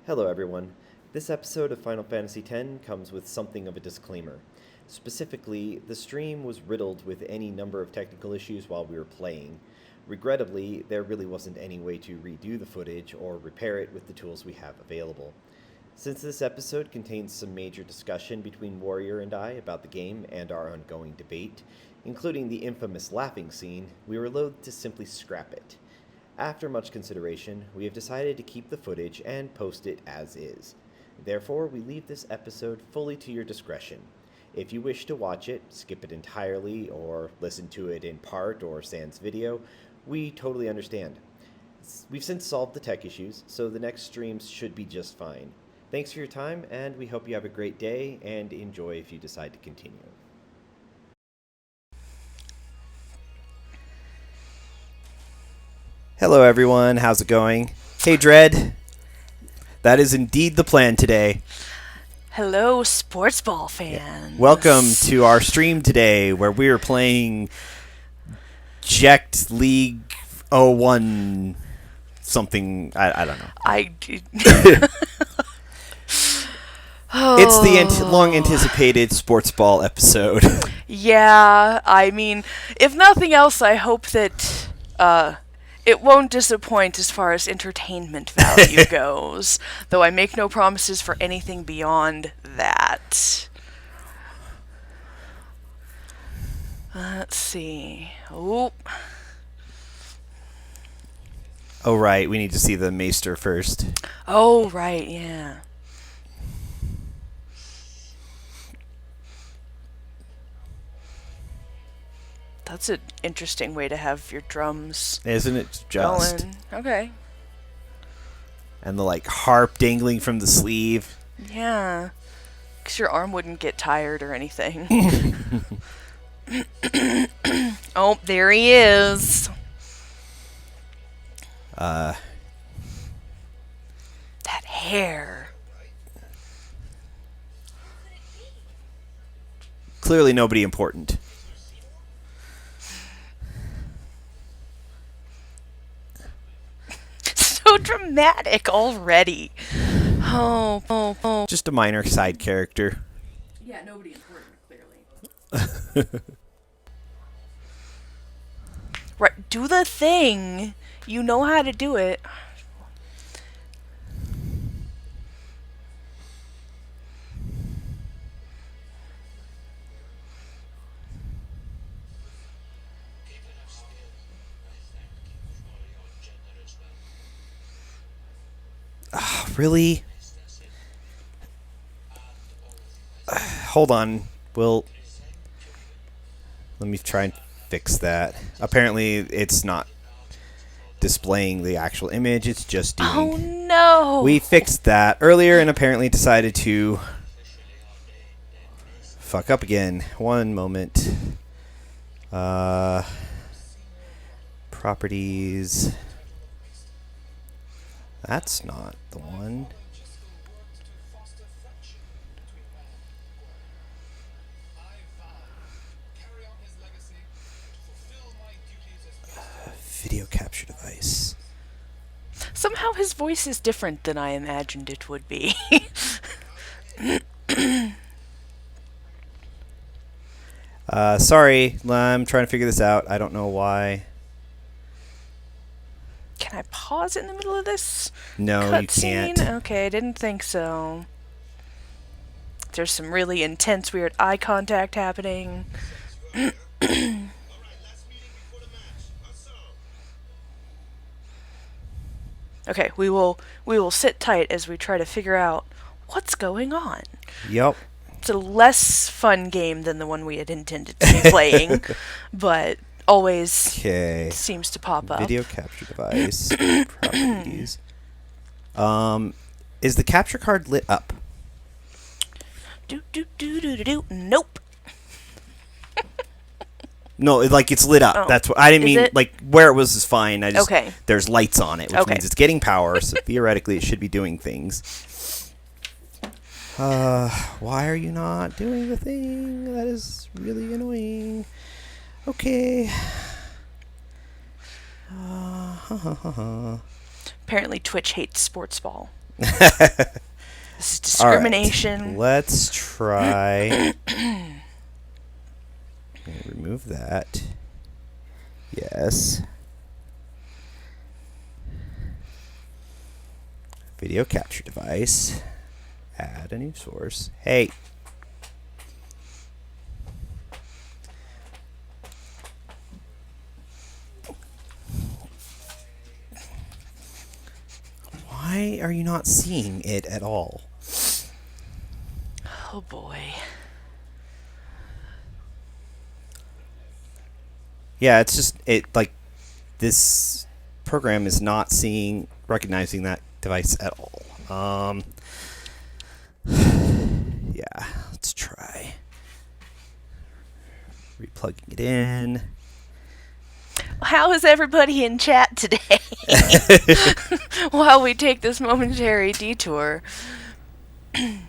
Hello everyone. This episode of Final Fantasy X comes with something of a disclaimer. Specifically, the stream was riddled with any number of technical issues while we were playing. Regrettably, there really wasn't any way to redo the footage or repair it with the tools we have available. Since this episode contains some major discussion between Warrior and I about the game and our ongoing debate, including the infamous laughing scene, we were loath to simply scrap it. After much consideration, we have decided to keep the footage and post it as is. Therefore, we leave this episode fully to your discretion. If you wish to watch it, skip it entirely, or listen to it in part or sans video, we totally understand. We've since solved the tech issues, so the next streams should be just fine. Thanks for your time, and we hope you have a great day, and enjoy if you decide to continue. Hello everyone, how's it going? Hey Dread, that is indeed the plan today. Hello, sportsball fans. Welcome to our stream today where we are playing Ject League 01 something, I don't know. It's the long anticipated sportsball episode. Yeah, I mean, if nothing else, I hope that it won't disappoint as far as entertainment value goes, though I make no promises for anything beyond that. Let's see. Oh, right, we need to see the Maester first. Oh, right, yeah. That's an interesting way to have your drums. Isn't it just? Going. Okay. And the harp dangling from the sleeve. Yeah. Because your arm wouldn't get tired or anything. Oh, there he is. That hair. Clearly nobody important. So dramatic already. Oh. Just a minor side character. Yeah, nobody important, clearly. Right, do the thing. You know how to do it. Really? Hold on. Let me try and fix that. Apparently, it's not displaying the actual image. It's just doing... Oh, no! We fixed that earlier and apparently decided to fuck up again. One moment. Properties... That's not the one. Video capture device. Somehow his voice is different than I imagined it would be. Sorry, I'm trying to figure this out. I don't know why. Can I pause in the middle of this? No, you can't. Okay, I didn't think so. There's some really intense, weird eye contact happening. Okay, we will sit tight as we try to figure out what's going on. Yep. It's a less fun game than the one we had intended to be playing, but always seems to pop up. Video capture device. Properties. Is the capture card lit up? Nope. No, it's lit up. Oh. That's what I didn't mean. It? Where it was is fine. I just Okay. There's lights on it, which means it's getting power. So theoretically, it should be doing things. Why are you not doing the thing? That is really annoying. Okay. Apparently Twitch hates sportsball. This is discrimination. All right. Let's try. Remove that. Yes. Video capture device. Add a new source. Hey. Why are you not seeing it at all? Oh boy. Yeah, it's just this program is not recognizing that device at all. Yeah, let's try replugging it in. How is everybody in chat today? While we take this momentary detour. Add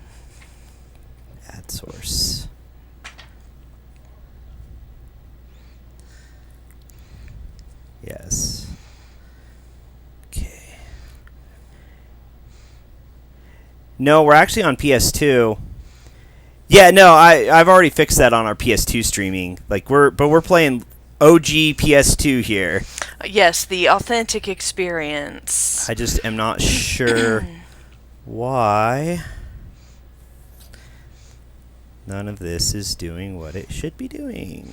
source. Yes. Okay. No, we're actually on PS2. Yeah, no, I've already fixed that on our PS2 streaming. We're playing OG PS2 here. Yes, the authentic experience. I just am not sure why none of this is doing what it should be doing.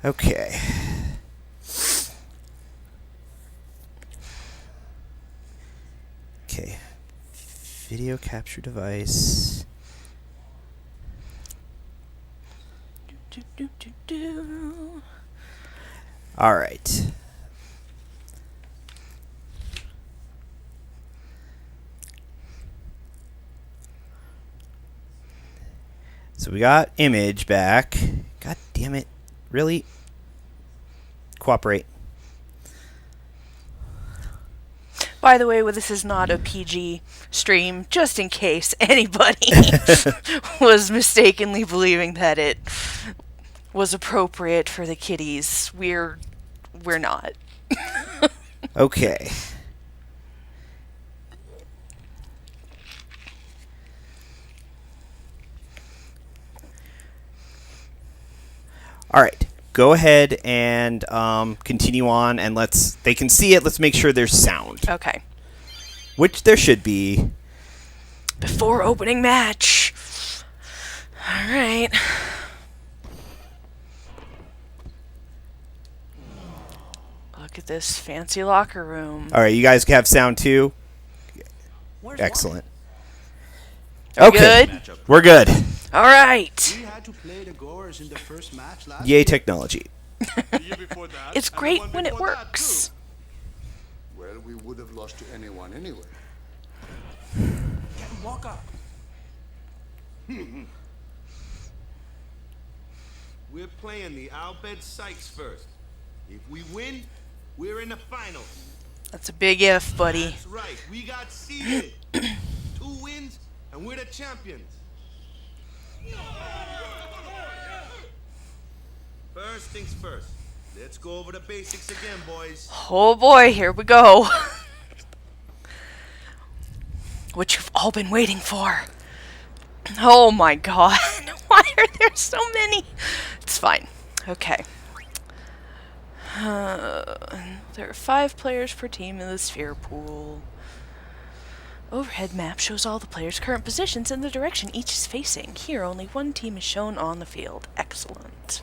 Okay. Okay. Video capture device. All right. So we got image back. God damn it. Really? Cooperate. By the way, this is not a PG stream, just in case anybody was mistakenly believing that it was appropriate for the kiddies. We're not. Okay. All right. Go ahead and continue on, and they can see it. Let's make sure there's sound. Okay. Which there should be. Before opening match. All right. Look at this fancy locker room. All right, you guys have sound too? Excellent. Are we good? We're good. All right. We had to play the Goers in the first match last Yay, year. technology. It's great when it works. Well, we would have lost to anyone anyway. Walk up. We're playing the Albed Sykes first. If we win, we're in the final. That's a big if, buddy. That's right. We got seeded. 2 wins, and we're the champions. First things first. Let's go over the basics again, boys. Oh boy, here we go. What you've all been waiting for. Oh my god. Why are there so many? It's fine. Okay. There are 5 players per team in the sphere pool. Overhead map shows all the players' current positions and the direction each is facing. Here, only one team is shown on the field. Excellent.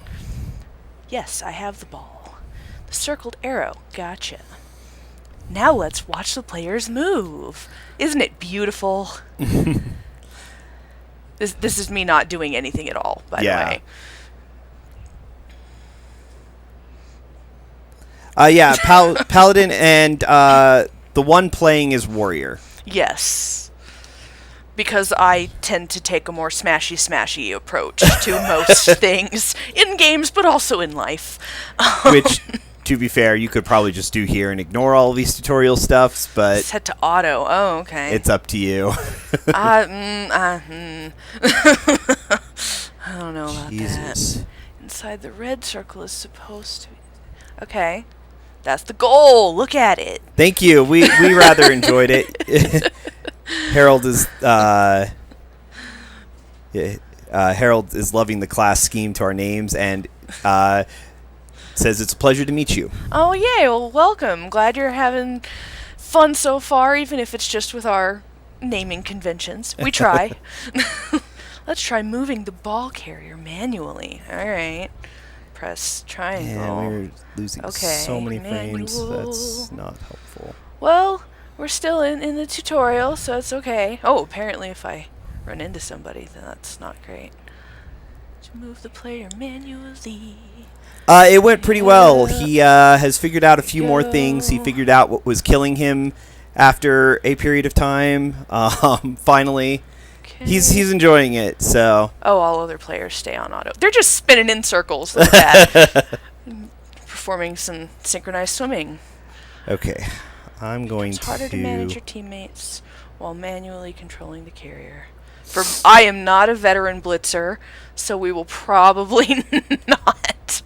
Yes, I have the ball. The circled arrow. Gotcha. Now let's watch the players move. Isn't it beautiful? This is me not doing anything at all, by the way. Yeah, Paladin and the one playing is Warrior. Yes. Because I tend to take a more smashy approach to most things in games, but also in life. Which, to be fair, you could probably just do here and ignore all these tutorial stuffs, but Set to auto. Oh, okay. it's up to you. I don't know about Jesus. that. Inside the red circle is supposed to be... Okay. That's the goal. Look at it. Thank you. We rather enjoyed it. Harold is Harold is loving the class scheme to our names and says it's a pleasure to meet you. Oh, yay. Well, welcome. Glad you're having fun so far, even if it's just with our naming conventions. We try. Let's try moving the ball carrier manually. All right. Press triangle. Yeah, we're losing so many frames. Manual. That's not helpful. Well, we're still in the tutorial, so it's okay. Oh, apparently if I run into somebody, then that's not great. To move the player manually. It went pretty well. He has figured out a few more things. He figured out what was killing him after a period of time. Finally, Okay. he's enjoying it. So Oh, all other players stay on auto. They're just spinning in circles. Look at that. Performing some synchronized swimming. okay, I'm going It's harder to manage your teammates while manually controlling the carrier. For I am not a veteran blitzer, so we will probably not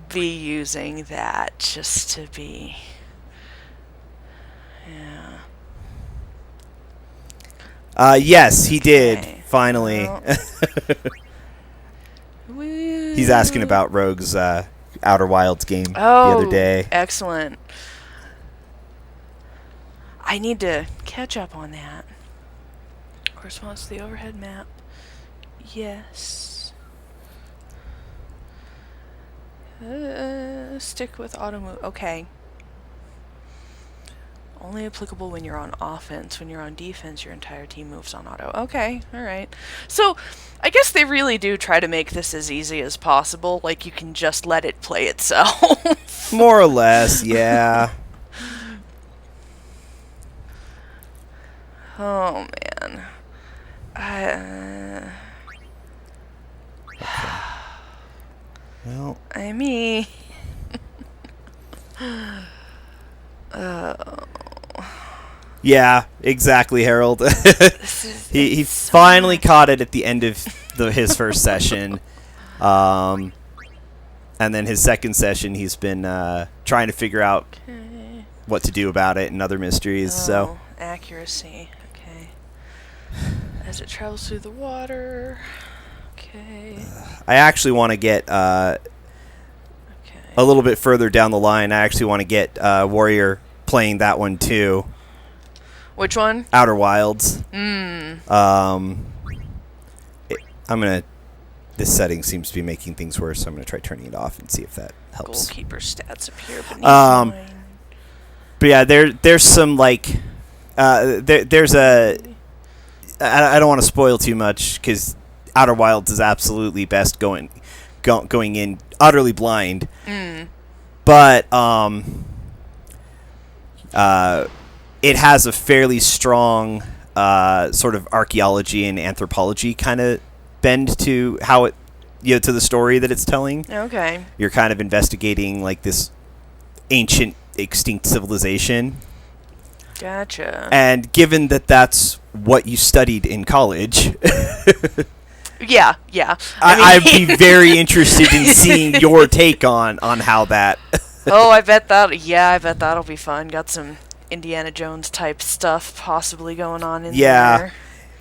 be using that just to be. Yeah. Yes, he did. Okay. Finally. Well. He's asking about Rogue's Outer Wilds game the Oh, other day. excellent. I need to catch up on that. Corresponds to the overhead map. Yes. Stick with auto move. Okay. Only applicable when you're on offense. When you're on defense, your entire team moves on auto. Okay, alright. So, I guess they really do try to make this as easy as possible. Like, you can just let it play itself. More or less, yeah. Oh, man. Well, I mean... yeah, exactly, Harold. he so finally caught it at the end of his first session. And then his second session, he's been trying to figure out Okay. what to do about it and other mysteries. So Accuracy. Okay. As it travels through the water. Okay. I actually want to get a Okay. little bit further down the line. I actually want to get Warrior playing that one too. Which one? Outer Wilds. Hmm. I'm gonna. This setting seems to be making things worse, so I'm gonna try turning it off and see if that helps. Goalkeeper stats appear beneath Um, mine. But yeah, there's some like there's a. I don't want to spoil too much because Outer Wilds is absolutely best going in utterly blind. But it has a fairly strong sort of archaeology and anthropology kind of bend to how it, to the story that it's telling. Okay. You're kind of investigating like this ancient extinct civilization. Gotcha. And given that that's what you studied in college, Yeah. Yeah. I'd be very interested in seeing your take on how that. Oh, I bet that'll be fun. Got some Indiana Jones type stuff possibly going on in there.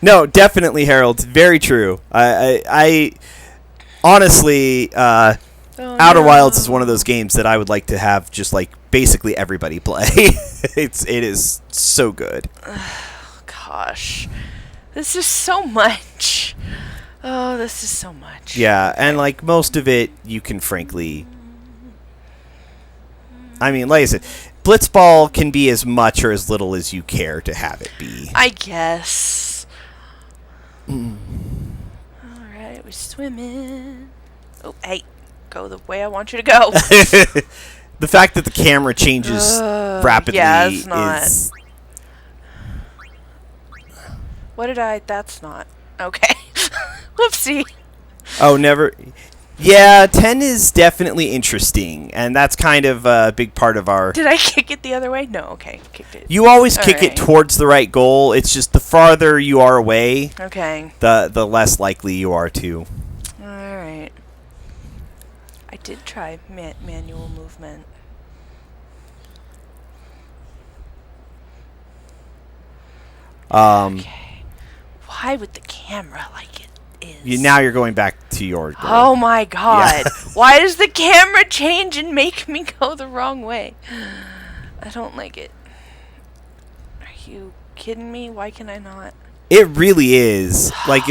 No, definitely, Harold. Very true. I honestly, Outer Wilds is one of those games that I would like to have just like basically everybody play. It is so good. Gosh, this is so much. Oh, this is so much. Yeah, and like most of it, you can frankly. I mean, like I said, Blitzball can be as much or as little as you care to have it be. I guess. Alright, we're swimming. Oh, hey, go the way I want you to go. The fact that the camera changes rapidly yeah, it's not. is. That's not. Okay. Whoopsie. Oh, never. Yeah, 10 is definitely interesting, and that's kind of a big part of our. Did I kick it the other way? No, okay. Kicked it. You always kick Alright. it towards the right goal. It's just the farther you are away, Okay. the less likely you are to. Alright. I did try manual movement. Okay. Why would the camera like it is? Now you're going back to your goal. Oh my god. Why does the camera change and make me go the wrong way? I don't like it. Are you kidding me? Why can I not? It really is. Like,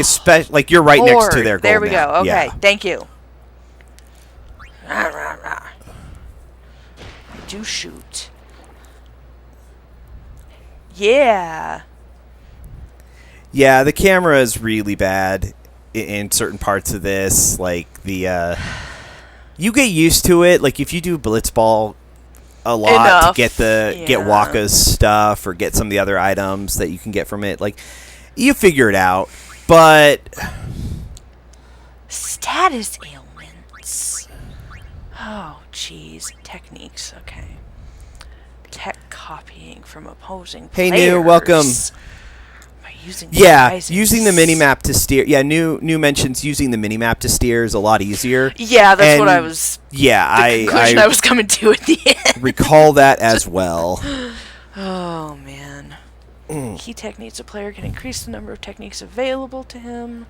like you're right next to their goal. There we now. go. Okay. Yeah. Thank you. Rah, rah, rah. I do shoot. Yeah. Yeah, the camera is really bad in certain parts of this. Like, you get used to it. Like, if you do blitzball a lot to get Waka's stuff or get some of the other items that you can get from it, like, you figure it out. But status ailments. Oh, jeez. Techniques. Okay. Tech copying from opposing hey, players. New, welcome. Using using the minimap to steer. Yeah, new mentions using the minimap to steer is a lot easier. Yeah, that's what I was. Yeah, the conclusion I was coming to at the end. Recall that as well. Oh man, key techniques. A player can increase the number of techniques available to him.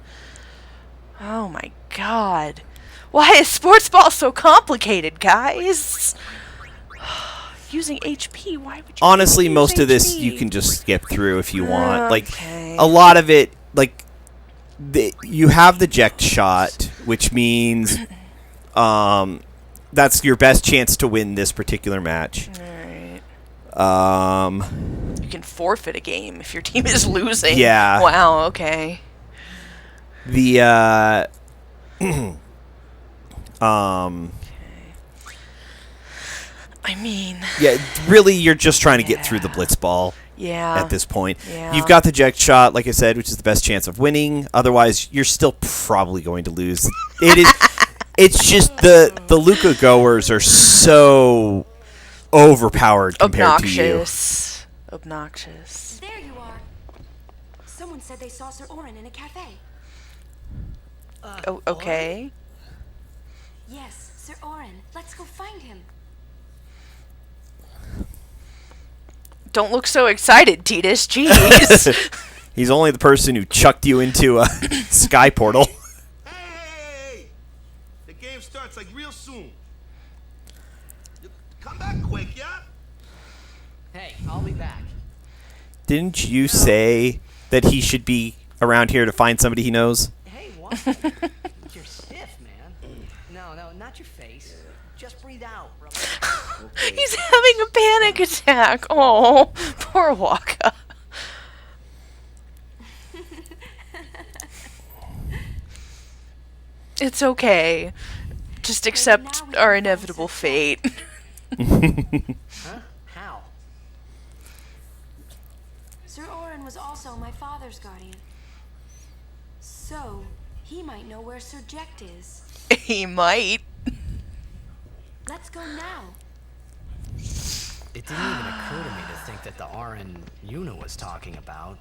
Oh my god, why is sports ball so complicated, guys? Using HP, why would you? Honestly, most use of this HP? you can just skip through if you want. Like, Okay. a lot of it, like, you have the eject shot, which means that's your best chance to win this particular match. Alright. You can forfeit a game if your team is losing. Yeah. Wow, okay. The I mean, yeah, really, you're just trying to get through the blitzball. Yeah. At this point, Yeah. You've got the eject shot, like I said, which is the best chance of winning. Otherwise, you're still probably going to lose. It is. It's just the Luca goers are so overpowered compared to you. Obnoxious. There you are. Someone said they saw Sir Orin in a cafe. Oh, okay. Yes, Sir Orin. Let's go find him. Don't look so excited, Titus. Jeez. He's only the person who chucked you into a sky portal. Hey! The game starts like real soon. Come back quick, yeah? Hey, I'll be back. Didn't you say that he should be around here to find somebody he knows? Hey, what? You're stiff, man. No, not your face. Just breathe out, brother. He's having a panic attack. Oh, poor Waka. It's okay. Just accept our inevitable fate. Huh? How? Sir Orin was also my father's guardian. So, he might know where Sir Jekt is. He might. Let's go now. It didn't even occur to me to think that the Arin Yuna was talking about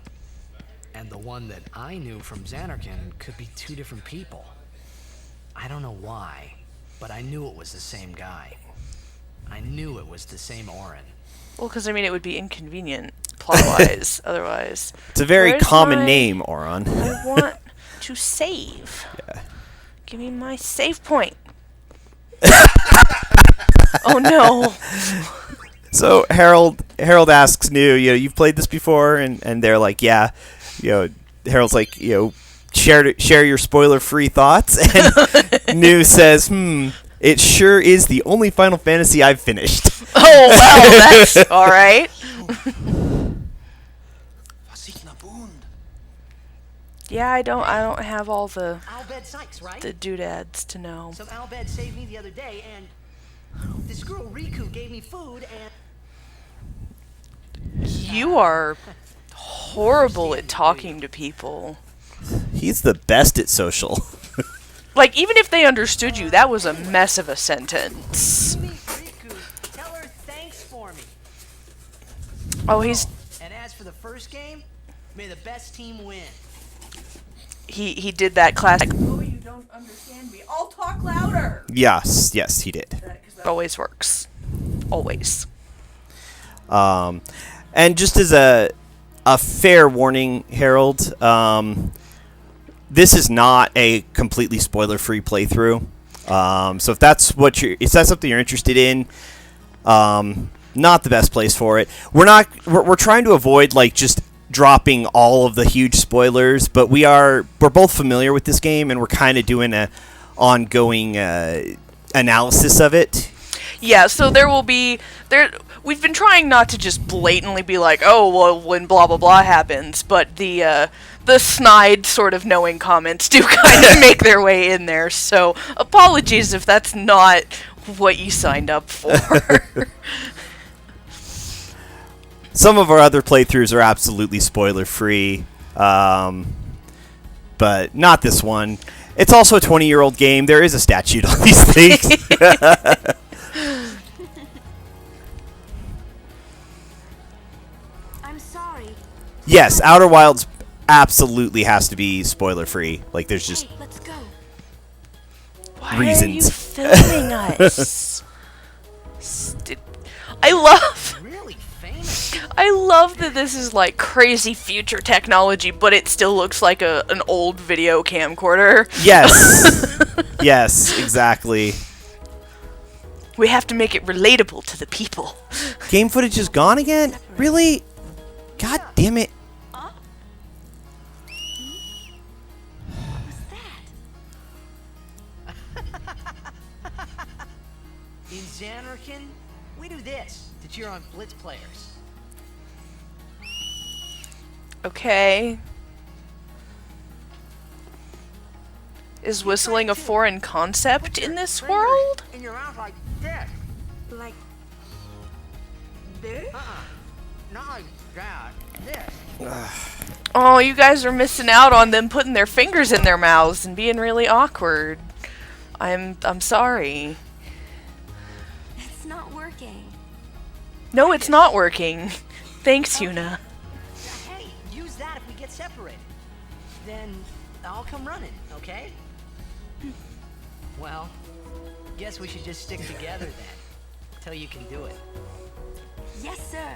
and the one that I knew from Xanarkand could be two different people. I don't know why, but I knew it was the same guy. I knew it was the same Orin. Well, because, I mean, it would be inconvenient plot-wise otherwise. It's a very Where's common my- name, Oron. I want to save. Yeah. Give me my save point. Oh, no. So Harold asks New, you've played this before, and they're like, yeah. Harold's like, share your spoiler-free thoughts, and New says, it sure is the only Final Fantasy I've finished. Oh, well, that's all right. Yeah, I don't have all the Albed Sykes, right? doodads to know. So Albed saved me the other day, and this girl Riku gave me food, and You are horrible at talking to people. He's the best at social. Like, even if they understood you, that was a mess of a sentence. meet Riku. Tell her thanks for me. Oh, he's And as for the first game, may the best team win. he did that classic. Oh, you don't understand me. I'll talk louder. Yes, he did. That always works. Always. And just as a fair warning, Harold. This is not a completely spoiler-free playthrough. So if that's something you're interested in, not the best place for it. We're trying to avoid like just dropping all of the huge spoilers, but we're both familiar with this game, and we're kind of doing a ongoing analysis of it. Yeah, so we've been trying not to just blatantly be like, oh, well, when blah blah blah happens, but the snide sort of knowing comments do kind of make their way in there, so apologies if that's not what you signed up for. Some of our other playthroughs are absolutely spoiler-free, but not this one. It's also a 20-year-old game. There is a statute on these things. I'm sorry. Yes, Outer Wilds absolutely has to be spoiler-free. Like, there's just Hey, let's go. Why are you reasons. filming us? I love that this is like crazy future technology, but it still looks like an old video camcorder. Yes. Yes, exactly. We have to make it relatable to the people. Game footage is gone again? Really? God damn it. What was that? In Xanarkin, we do this to cheer on Blitz players. Okay. Is whistling a foreign concept in this world? In your mouth like this. Like this? Not like that. This. Oh, you guys are missing out on them putting their fingers in their mouths and being really awkward. I'm sorry. It's not working. No, it's not working. Thanks, Yuna. Hey, use that if we get separated. Then I'll come running, okay? Well, guess we should just stick together then. Till you can do it. Yes, sir.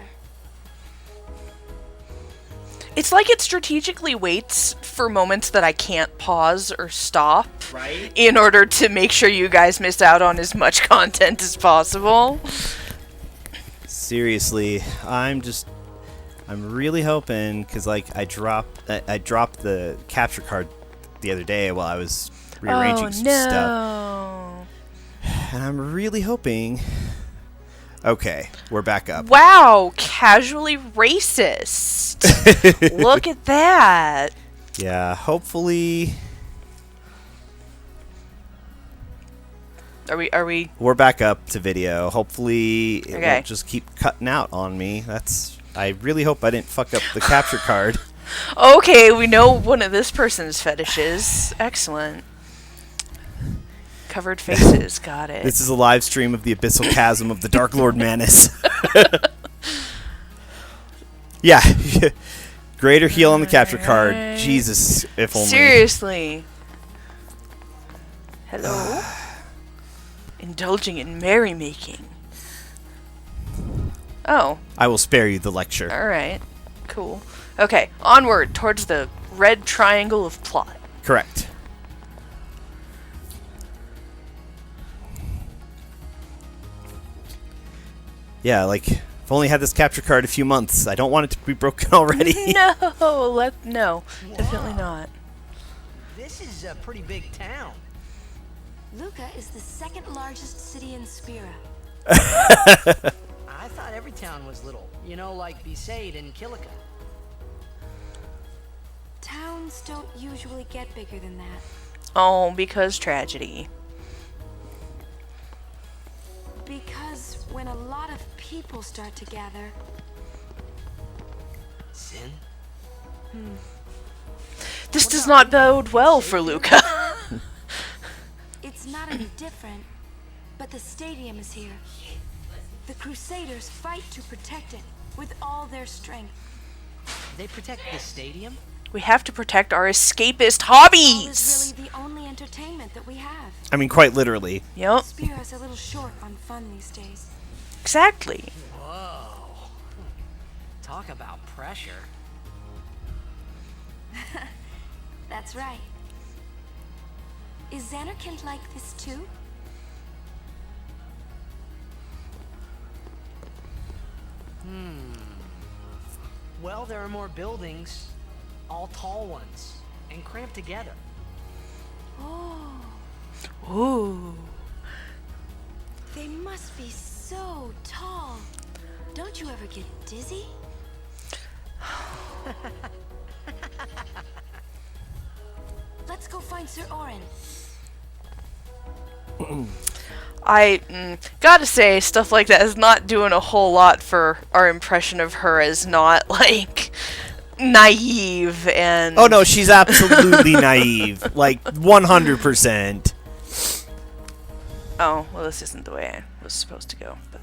It's like it strategically waits for moments that I can't pause or stop, Right? in order to make sure you guys miss out on as much content as possible. Seriously, I'm really hoping, because like I dropped the capture card the other day while I was rearranging some stuff, and I'm really hoping. Okay, we're back up. Wow, casually racist. Look at that. Yeah, hopefully Are we we're back up to video. Hopefully it Okay. won't just keep cutting out on me. I really hope I didn't fuck up the capture card. Okay, we know one of this person's fetishes. Excellent. Covered faces, got it. This is a live stream of the Abyssal Chasm of the Dark Lord Manus. Yeah. Greater heal on the capture card. Alright. Jesus, if only. Seriously. Hello? Indulging in merrymaking. Oh, I will spare you the lecture. alright. Cool. Okay, onward towards the red triangle of plot. Correct. Yeah, like, I've only had this capture card a few months. I don't want it to be broken already. No, definitely not. This is a pretty big town. Luca is the second largest city in Spira. I thought every town was little. You know, like Besaid and Kilika. Towns don't usually get bigger than that. Oh, because tragedy. Because when a lot of people start to gather, Sin? This does not bode well for Luca. it's not any different. But the stadium is here. The Crusaders fight to protect it with all their strength. They protect the stadium? We have to protect our escapist Ball hobbies. is really the only entertainment that we have. I mean, quite literally. Yep, Spira's a little short on fun these days. exactly. Whoa. Talk about pressure. That's right. Is Xanarkand like this too? Well, there are more buildings, all tall ones, and cramped together. Oh, Ooh. they must be so tall. Don't you ever get dizzy? Let's go find Sir Orin. I gotta say, stuff like that is not doing a whole lot for our impression of her as not, like, naive and... Oh no, she's absolutely naive. Like 100%. Oh, well, this isn't the way I was supposed to go, but...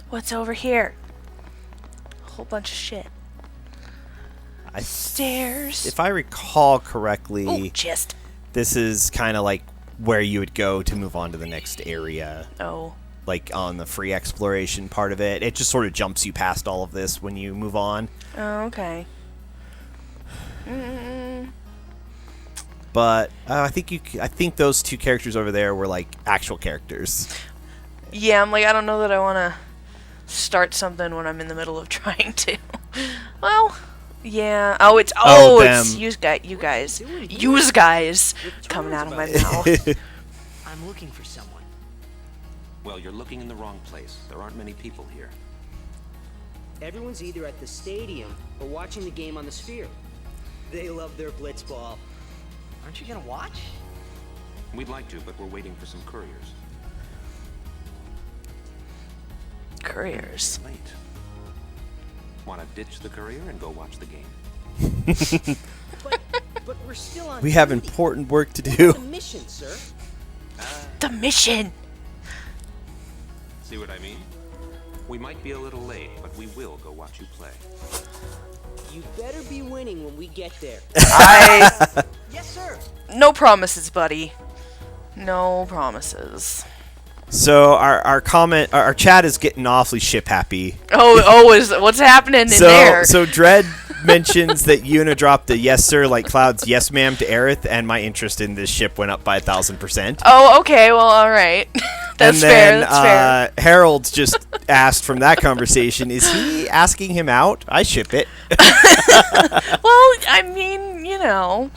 What's over here? A whole bunch of shit. Stairs. If I recall correctly, Oh, chest. this is kind of like where you would go to move on to the next area. Oh. Like on the free exploration part of it. It just sort of jumps you past all of this when you move on. Oh, okay. But I think those two characters over there were like actual characters. Yeah, I'm like, I don't know that I want to start something when I'm in the middle of trying to. Well, yeah. Oh, it's them. you guys coming out of my mouth. I'm looking for someone. Well, you're looking in the wrong place. There aren't many people here. Everyone's either at the stadium or watching the game on the Sphere. They love their blitzball. Aren't you gonna watch? We'd like to, but we're waiting for some couriers. Couriers. Late. Want to ditch the courier and go watch the game? But we're still on We have duty. important work to What's do. the mission, sir? The mission. See what I mean? We might be a little late, but we will go watch you play. You better be winning when we get there. Yes, sir. No promises, buddy. No promises. So our chat is getting awfully ship happy. What's happening in there? So Dredd mentions that Yuna dropped a yes sir like Cloud's yes ma'am to Aerith, and my interest in this ship went up by 1,000%. Oh, okay. Well, all right. That's fair. That's fair. Harold just asked from that conversation, is he asking him out? I ship it. Well, I mean, you know.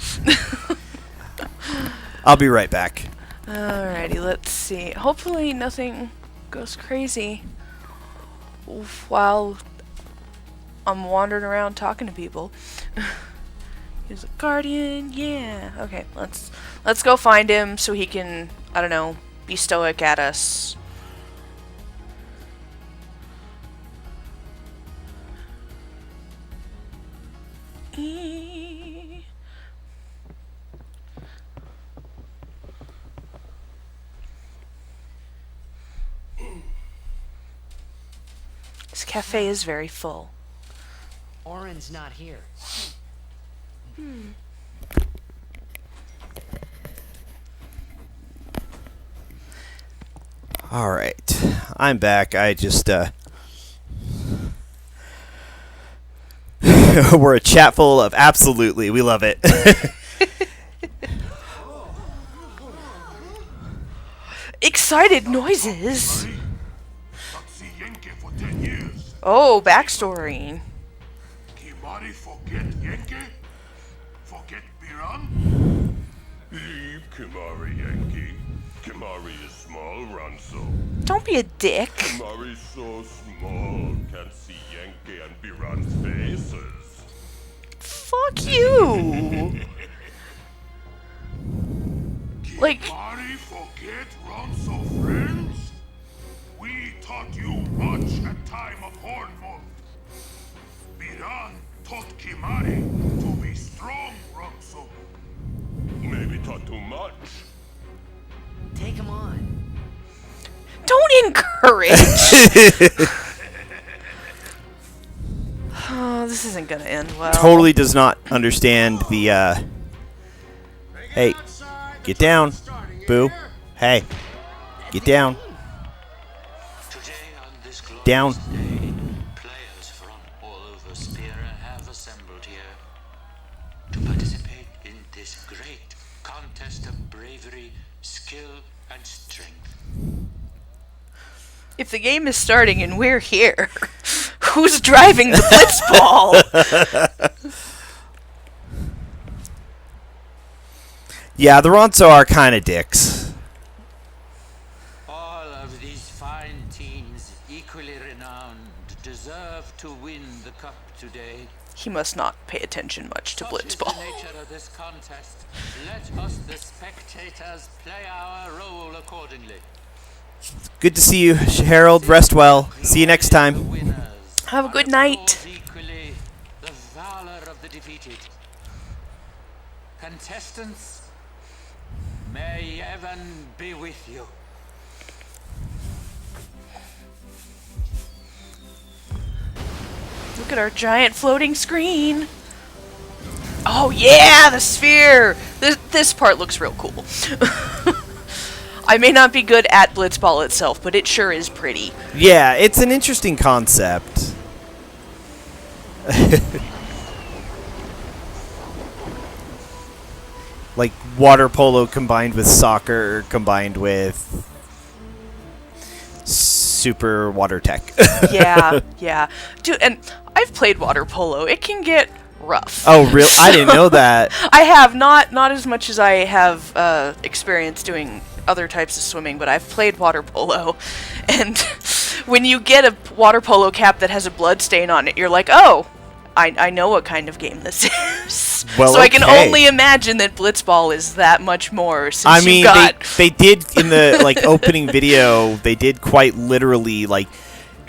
I'll be right back. Alrighty, let's see. Hopefully nothing goes crazy while I'm wandering around talking to people. He's a guardian, yeah. Okay, let's go find him so he can, I don't know, be stoic at us. This cafe is very full. Orin's not here. All right, I'm back. I just we're a chat full of absolutely. We love it. Excited noises. Oh, backstory. Kimari forget Yankee? Forget Biran? Leave Kimari, Yankee. Kimari is small, Ranso. Don't be a dick. Kimari's so small, can't see Yankee and Biran's faces. Fuck you. Like, Kimari forget Ranso friends? We taught you much at time of Hornmoon. Biran taught Kimari to be strong, Ranso. Maybe taught too much. Take him on. don't encourage. Oh, this isn't gonna end well. Totally does not understand the, hey, get down, boo. Hey, get down. Down. Players from all over Spira have assembled here If the game is starting and we're here, who's driving the blitzball? Yeah, the Ronso are kind of dicks. All of these fine teams, equally renowned, deserve to win the cup today. He must not pay attention much to blitzball. Such is the nature of this contest. Let us, the spectators, play our role accordingly. Good to see you, Harold. Rest well. See you next time. Have a good night. Equally, the valor of the defeated. Contestants, may heaven be with you. Look at our giant floating screen. Oh yeah, the sphere. This part looks real cool. I may not be good at blitzball itself, but it sure is pretty. Yeah, it's an interesting concept. Like water polo combined with soccer combined with super water tech. Yeah. Dude, and I've played water polo. It can get rough. Oh, real? I didn't know that. I have not as much as I have experience doing other types of swimming, but I've played water polo, and when you get a water polo cap that has a blood stain on it, you're like, oh, I know what kind of game this is. Well, so I can only imagine that blitzball is that much more. Since I mean, you've got they did in the opening video. They did quite literally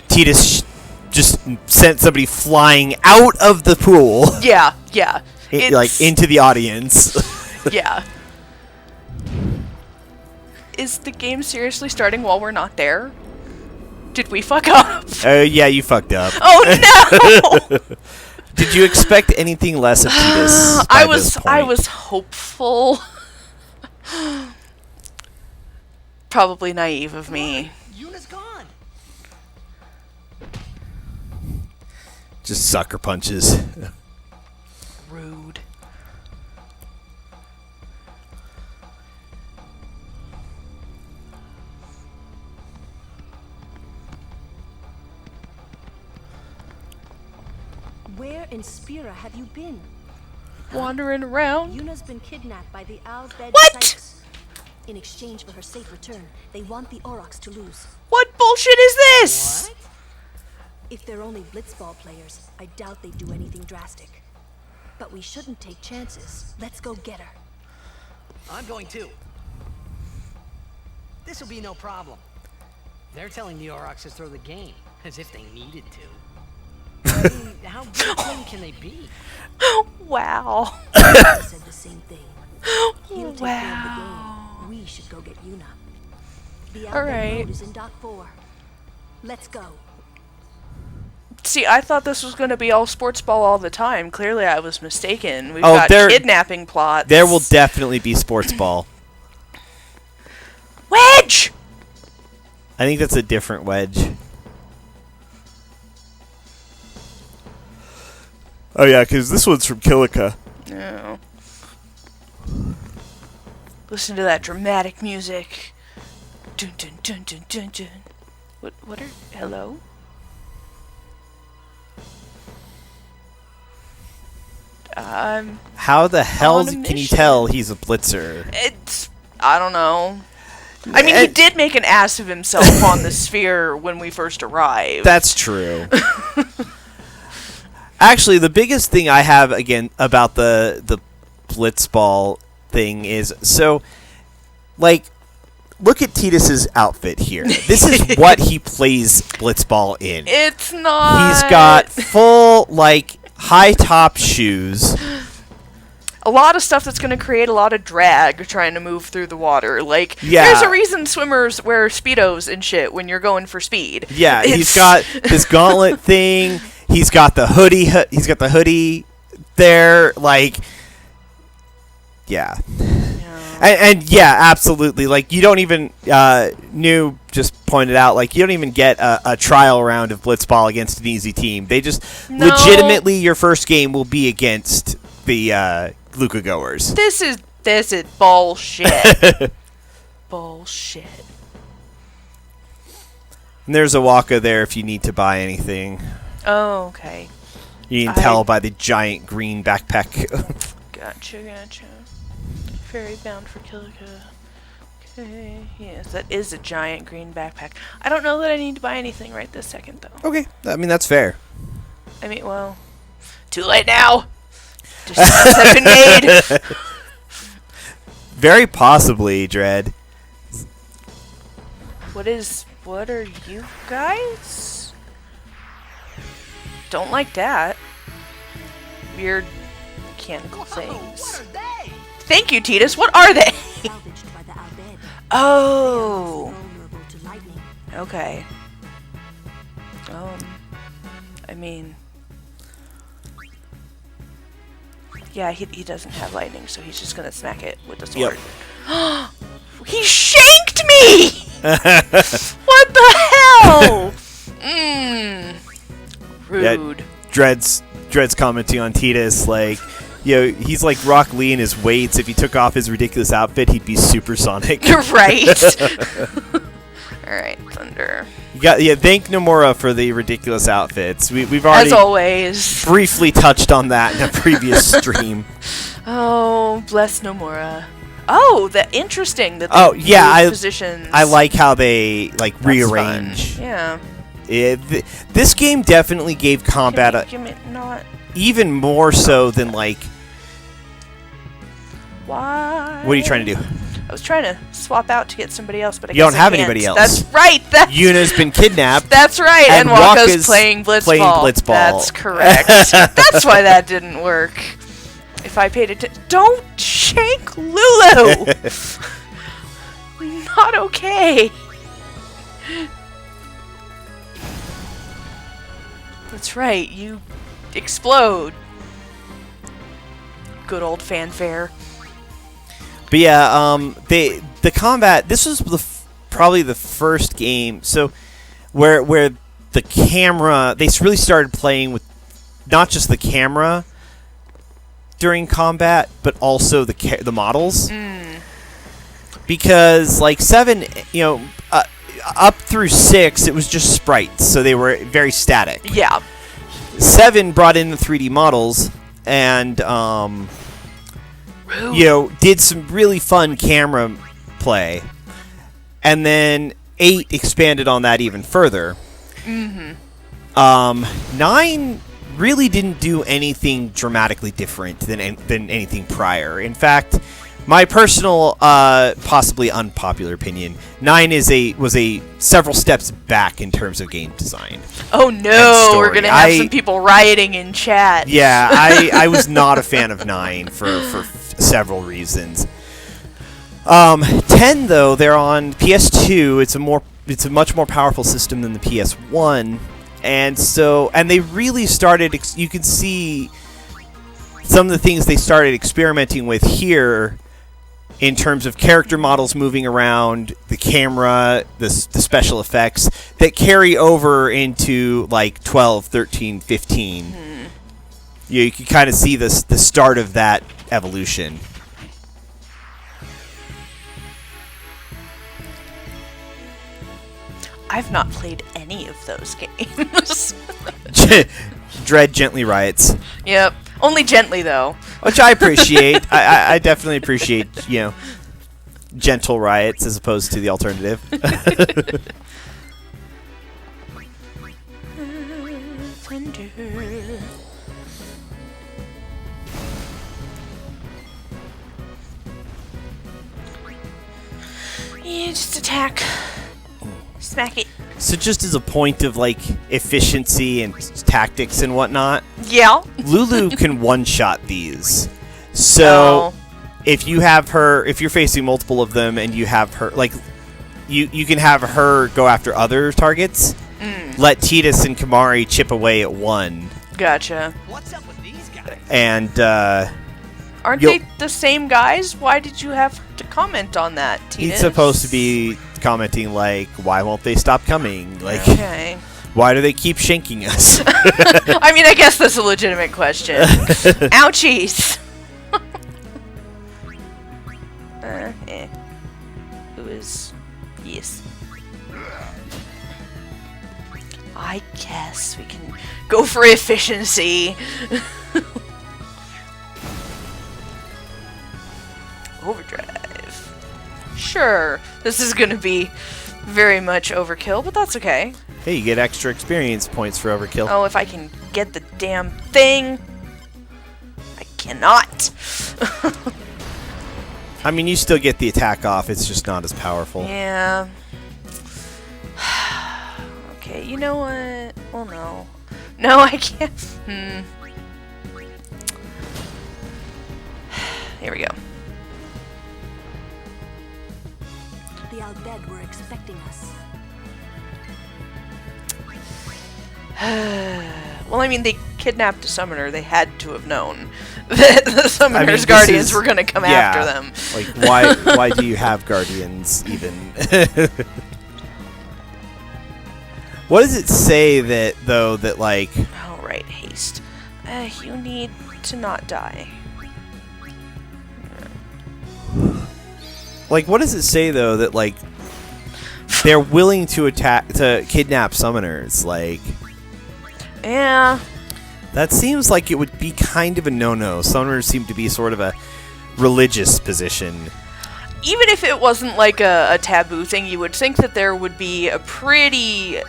Titus just sent somebody flying out of the pool. Yeah. Into the audience. Yeah. Is the game seriously starting while we're not there? Did we fuck up? Oh, yeah, you fucked up. Oh, no! Did you expect anything less of Titus? I was hopeful. Probably naive of me. Yuna's gone. Just sucker punches. Rude. Where in Spira have you been? Wandering around. Yuna's been kidnapped by the Al-Bed What? Psychs. In exchange for her safe return, they want the Aurochs to lose. What bullshit is this? What? If they're only blitzball players, I doubt they'd do anything drastic. But we shouldn't take chances. Let's go get her. I'm going too. This will be no problem. They're telling the Aurochs to throw the game, as if they needed to. I mean, how good a team can they be? Wow. I said the same thing. He'll take care of the game. We should go get Yuna. The Al-Bed boat is in Dock 4. Let's go. See, I thought this was going to be all sports ball all the time. Clearly, I was mistaken. We've got kidnapping plots. There will definitely be sports ball. Wedge! I think that's a different Wedge. Oh, yeah, because this one's from Kilika. No. Listen to that dramatic music. Dun dun dun dun dun dun. What are... Hello? How the hell can you tell he's a blitzer? I don't know. I mean, he did make an ass of himself on the sphere when we first arrived. That's true. Actually, the biggest thing I have, again, about the blitzball thing is, so, look at Titus's outfit here. This is what he plays blitzball in. It's not. He's got full, high-top shoes. A lot of stuff that's going to create a lot of drag trying to move through the water. There's a reason swimmers wear Speedos and shit when you're going for speed. Yeah, he's got this gauntlet thing. He's got the hoodie. He's got the hoodie there. Yeah. And yeah, absolutely. You don't even, New just pointed out, you don't even get a trial round of blitzball against an easy team. They just, legitimately, your first game will be against the Luca goers. This is bullshit. Bullshit. And there's a Waka there if you need to buy anything. Oh, okay. You can tell by the giant green backpack. Gotcha. Ferry bound for Kilika. Okay, yes, that is a giant green backpack. I don't know that I need to buy anything right this second, though. Okay, I mean, that's fair. I mean, well, too late now. Decisions have been made. Very possibly, Dread. What are you guys? Don't like that. Weird mechanical things. Thank you, Titus. What are they? Oh. Okay. I mean, yeah, he doesn't have lightning, so he's just gonna smack it with the sword. Yep. He shanked me! What the hell? Rude. Yeah, Dread's commenting on Titus, like, he's like Rock Lee in his weights. If he took off his ridiculous outfit, he'd be supersonic. Right. Alright, Thunder. Thank Nomura for the ridiculous outfits. We've already, as always, briefly touched on that in a previous stream. Oh, bless Nomura. Oh, interesting. That positions. I like how they rearrange. Fun. Yeah. This game definitely gave combat even more so than Why? What are you trying to do? I was trying to swap out to get somebody else, but I you don't have can't. anybody else. That's right. Yuna's been kidnapped. That's right. And Waka's playing Blitzball. That's correct. That's why that didn't work. If I paid attention, don't shank Lulu. Not okay. That's right. You explode. Good old fanfare. But yeah, the combat. This was probably the first game. So where the camera, they really started playing with not just the camera during combat, but also the models. Because 7, up through 6, it was just sprites, so they were very static. Yeah. 7 brought in the 3D models and did some really fun camera play, and then 8 expanded on that even further. 9 really didn't do anything dramatically different than anything prior. In fact, my personal, possibly unpopular opinion, 9 was a several steps back in terms of game design. Oh no, we're gonna have some people rioting in chat. Yeah, I was not a fan of 9 for several reasons. 10 though, they're on PS2. It's a much more powerful system than the PS1. And they really started, you can see some of the things they started experimenting with here in terms of character models moving around, the camera, the special effects that carry over into 12, 13, 15. You can kind of see the start of that evolution. I've not played any of those games. Dread gently riots. Yep. Only gently, though. Which I appreciate. I definitely appreciate, gentle riots as opposed to the alternative. Yeah, just attack. Smack it. So just as a point of efficiency and tactics and whatnot, yeah, Lulu can one-shot these. So if you're facing multiple of them and you have her, you can have her go after other targets. Let Titus and Kamari chip away at one. Gotcha. What's up with these guys? And aren't they the same guys? Why did you have to comment on that, Titus? He's supposed to be commenting why won't they stop coming? Okay. Why do they keep shanking us? I mean, I guess that's a legitimate question. Ouchies. Who is? Yes. I guess we can go for efficiency. Overdrive. Sure, this is gonna be very much overkill, but that's okay. Hey, you get extra experience points for overkill. Oh, if I can get the damn thing. I cannot. I mean, you still get the attack off, it's just not as powerful. Yeah. Okay, you know what? Well, no. No, I can't. Here we go. The Al-Bed were expecting us. Well, I mean, they kidnapped a summoner. They had to have known that the summoner's guardians were going to come after them. Like, why do you have guardians, even? What does it say that, though, that, like... Oh, right, haste. You need to not die. Like, what does it say, though, that, like, they're willing to kidnap summoners? Like... Yeah. That seems like it would be kind of a no-no. Summoners seem to be sort of a religious position. Even if it wasn't like a taboo thing, you would think that there would be a pretty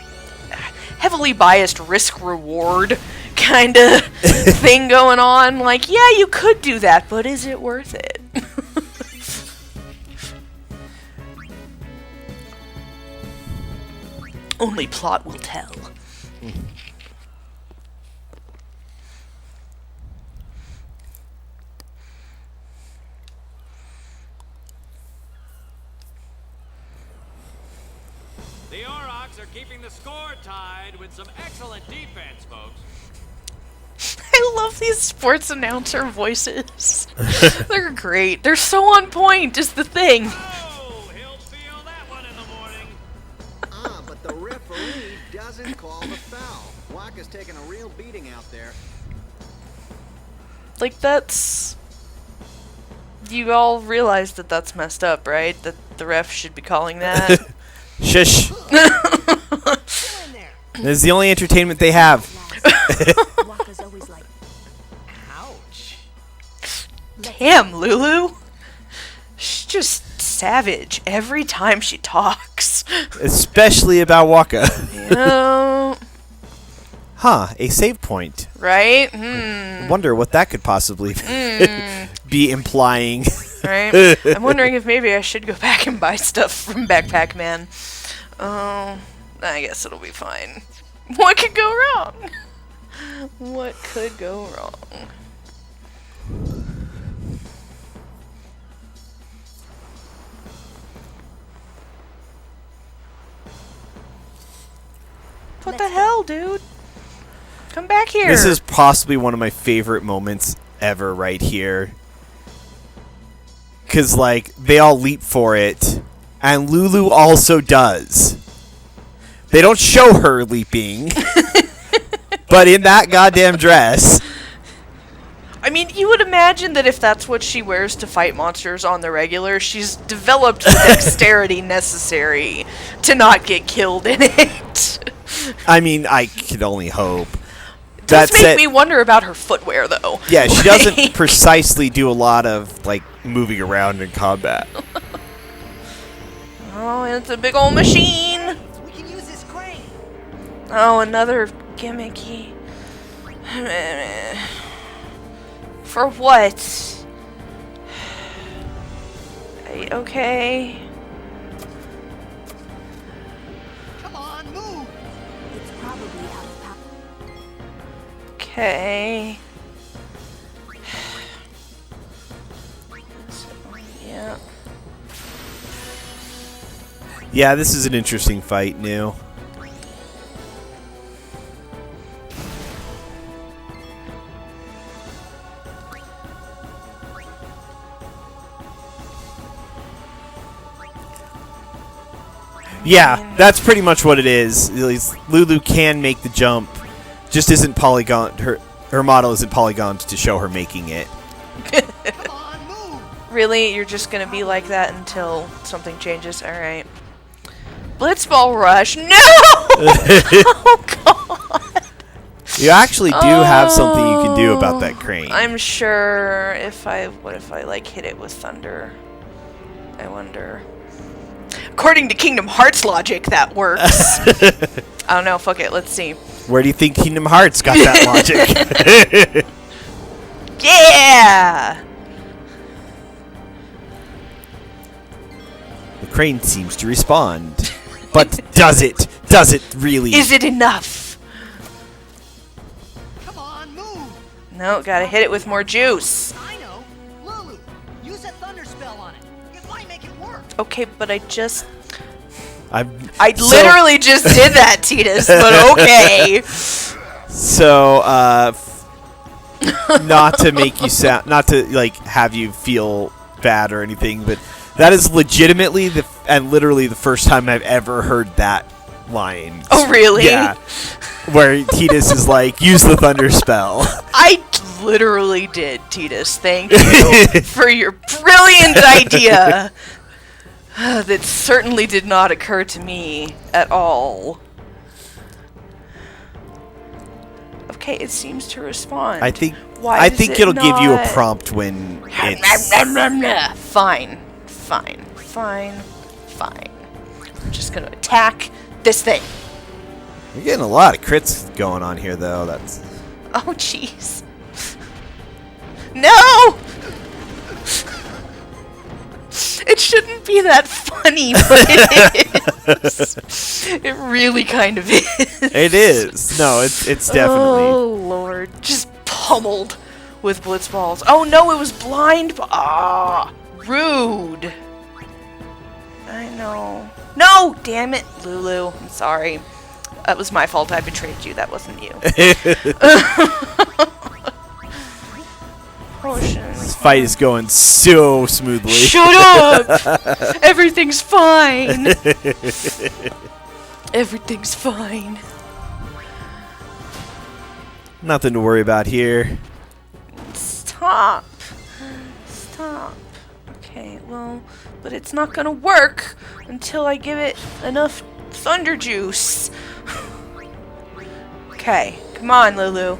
heavily biased risk-reward kind of thing going on. Like, yeah, you could do that, but is it worth it? Only plot will tell. The Aurochs are keeping the score tied with some excellent defense, folks. I love these sports announcer voices. They're great. They're so on point, is the thing. Oh, he'll feel that one in the morning. But the referee doesn't call the foul. Waka's taking a real beating out there. Like, that's... You all realize that that's messed up, right? That the ref should be calling that? Shush. This is the only entertainment they have. Waka's always like, ouch. Damn, Lulu. She's just savage every time she talks. Especially about Waka. Yeah. Huh, a save point. Right? I wonder what that could possibly be implying. Right? I'm wondering if maybe I should go back and buy stuff from Backpack Man. Oh, I guess it'll be fine. What could go wrong? What could go wrong? What the hell, dude? Come back here. This is possibly one of my favorite moments ever right here. Because, like, they all leap for it, and Lulu also does. They don't show her leaping, but in that goddamn dress. I mean, you would imagine that if that's what she wears to fight monsters on the regular, she's developed the dexterity necessary to not get killed in it. I mean, I could only hope. Does make me wonder about her footwear, though. Yeah, she doesn't precisely do a lot of, like, moving around in combat. Oh, it's a big old machine. We can use this crane. Oh, another gimmicky. For what? Okay. Come on, move. it's probably out of power. Okay. Yeah. Yeah, this is an interesting fight, New. Yeah, that's pretty much what it is. Lulu can make the jump, just isn't polygon. Her model isn't polygoned to show her making it. Really? You're just gonna be like that until something changes? Alright. Blitzball Rush. No! Oh, You actually do have something you can do about that crane. I'm sure what if I like hit it with thunder? I wonder. According to Kingdom Hearts logic, that works. I don't know. Fuck it. Let's see. Where do you think Kingdom Hearts got that logic? Yeah! The crane seems to respond. But does it? Does it really? Is it enough? Come on, move! No, gotta hit it with more juice. I know. Lulu, use a thunder spell on it. It might make it work. Okay, but I I literally just did that, Titus, but okay. So, not to make you sound, not to like have you feel bad or anything, but that is legitimately and literally the first time I've ever heard that line. Oh, really? Yeah. Where Titus is like, use the thunder spell. I literally did, Titus. Thank you for your brilliant idea. That certainly did not occur to me at all. Okay, it seems to respond. I think it it'll give you a not- prompt when it's Fine. I'm just gonna attack this thing. You're getting a lot of crits going on here, though. That's Oh, jeez. No! It shouldn't be that funny, but it is. It really kind of is. it is. No, it's definitely. Oh, Lord. Just pummeled with blitzballs. Oh, no, it was blind. Rude. I know. No, damn it, Lulu. I'm sorry. That was my fault. I betrayed you. That wasn't you. Potion. This fight is going so smoothly. Shut up! Everything's fine. Everything's fine. Nothing to worry about here. Stop. Okay, well, but it's not gonna work until I give it enough thunder juice. Okay, come on, Lulu.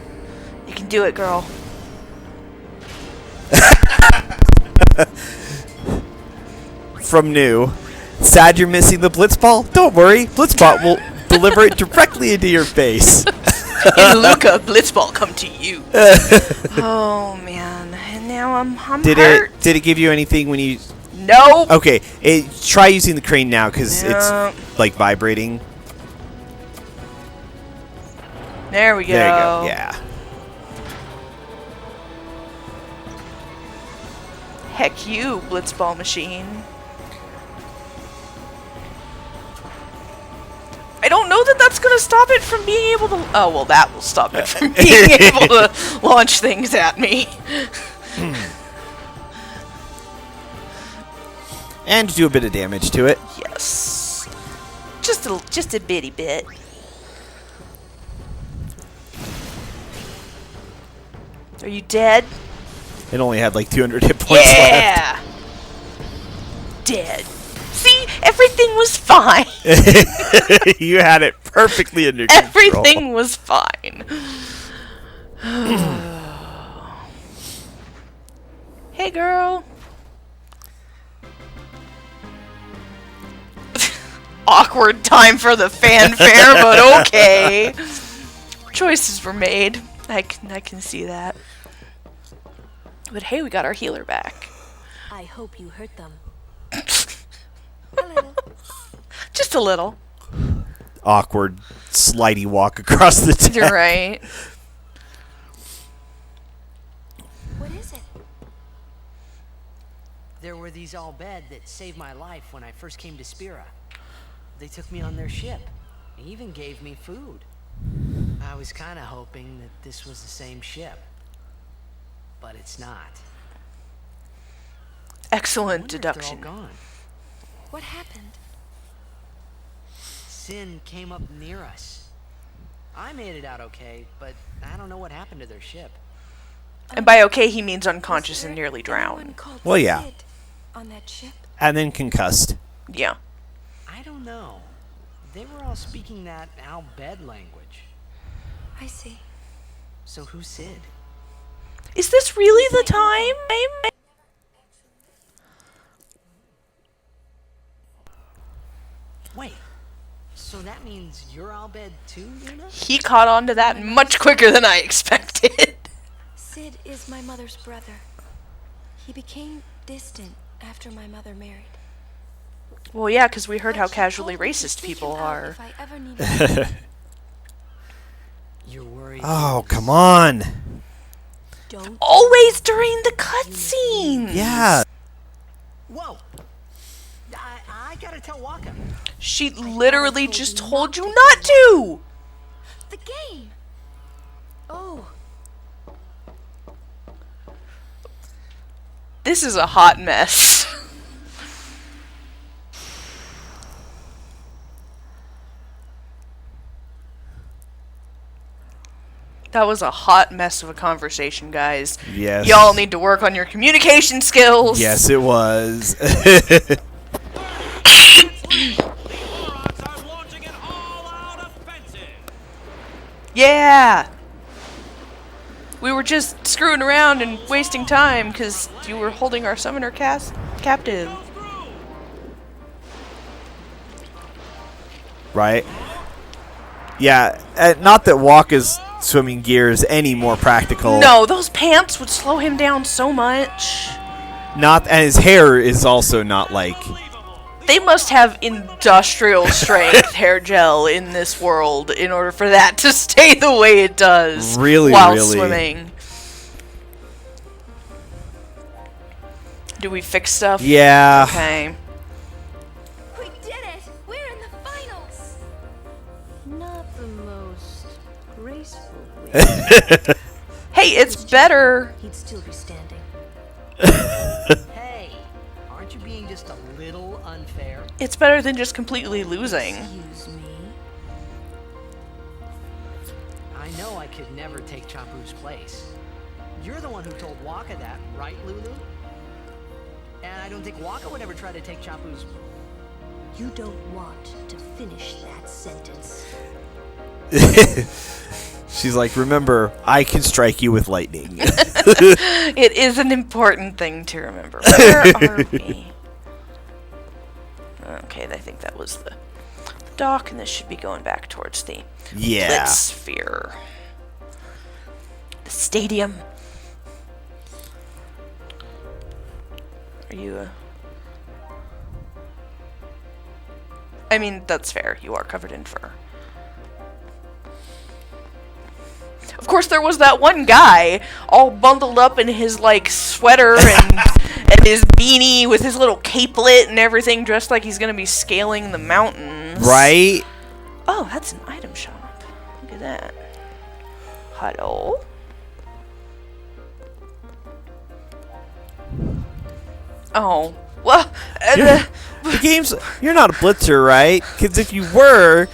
You can do it, girl. From New. Sad you're missing the Blitzball? Don't worry, Blitzbot will deliver it directly into your face. In Luca, Blitzball come to you. Oh man, and now I'm hurt. Did it give you anything when you? No. Okay, try using the crane now because No. it's like vibrating. There we go. There you go. Yeah. Heck you, Blitzball machine. I don't know that that's going to stop it from being able to... Oh, well, that will stop it from being able to launch things at me. And do a bit of damage to it. Yes. Just a bitty bit. Are you dead? It only had like 200 hit points left. Yeah! Dead. See? Everything was fine. You had it perfectly under control. Everything was fine. Hey, girl. Awkward time for the fanfare, but okay. Choices were made. I can see that. But hey, we got our healer back. I hope you hurt them. Just a little. Awkward, slidey walk across the deck. You're right. What is it? There were these all bed that saved my life when I first came to Spira. They took me on their ship. They even gave me food. I was kind of hoping that this was the same ship. But it's not. Excellent I wonder if deduction. they're all gone. What happened? Sin came up near us. I made it out okay, but I don't know what happened to their ship. And by okay, he means unconscious and nearly drowned. Well, yeah. On that ship? And then concussed. Yeah. I don't know. They were all speaking that Al Bed language. I see. So who's Sid? Is this really the time? Wait, so that means you're Albed too, Yuna? He caught on to that much quicker than I expected. Sid is my mother's brother. He became distant after my mother married. Well, yeah, because we heard how casually racist people are. If I ever needed You're worried. Oh, come on. Always during the cutscene. Yeah. Whoa! I gotta tell Waka. She literally just told you not to. the game. Oh, This is a hot mess. That was a hot mess of a conversation, guys. Yes. Y'all need to work on your communication skills. Yes, it was. Yeah. We were just screwing around and wasting time because you were holding our summoner captive. Right? Yeah, not that Waka's swimming gear is any more practical. No, those pants would slow him down so much. And his hair is also not like... They must have industrial strength hair gel in this world in order for that to stay the way it does while swimming. Do we fix stuff? Yeah. Okay. we did it! We're in the finals. Not the most graceful way. Hey, it's better. He'd still be standing. Hey, aren't you being just a little unfair? It's better than just completely losing. Excuse me. I know I could never take Champu's place. You're the one who told Waka that, right, Lulu? And I don't think Waka would ever try to take Champu's... You don't want to finish that sentence. She's like, remember, I can strike you with lightning. It is an important thing to remember. Where are we? Okay, I think that was the dock, and this should be going back towards the Blitz sphere. The stadium. Are you I mean, that's fair. You are covered in fur. Of course, there was that one guy all bundled up in his, like, sweater and his beanie with his little capelet and everything, dressed like he's gonna be scaling the mountains. Right? Oh, that's an item shop. Look at that. Hello? Oh. Well, the game's... You're not a blitzer, right? Because if you were,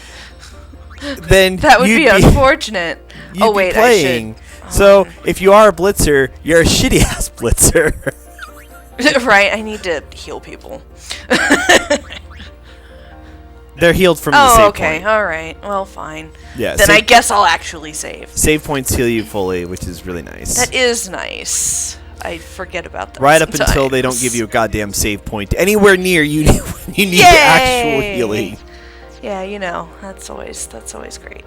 then that would be unfortunate. Oh, wait, playing. So, if you are a blitzer, you're a shitty-ass blitzer. Right, I need to heal people. They're healed from the save point. Alright. Well, fine. Yeah, then I guess I'll actually save. Save points heal you fully, which is really nice. That is nice. I forget about that. Right up until they don't give you a goddamn save point anywhere near you need the actual healing. Yeah, you know, that's always great.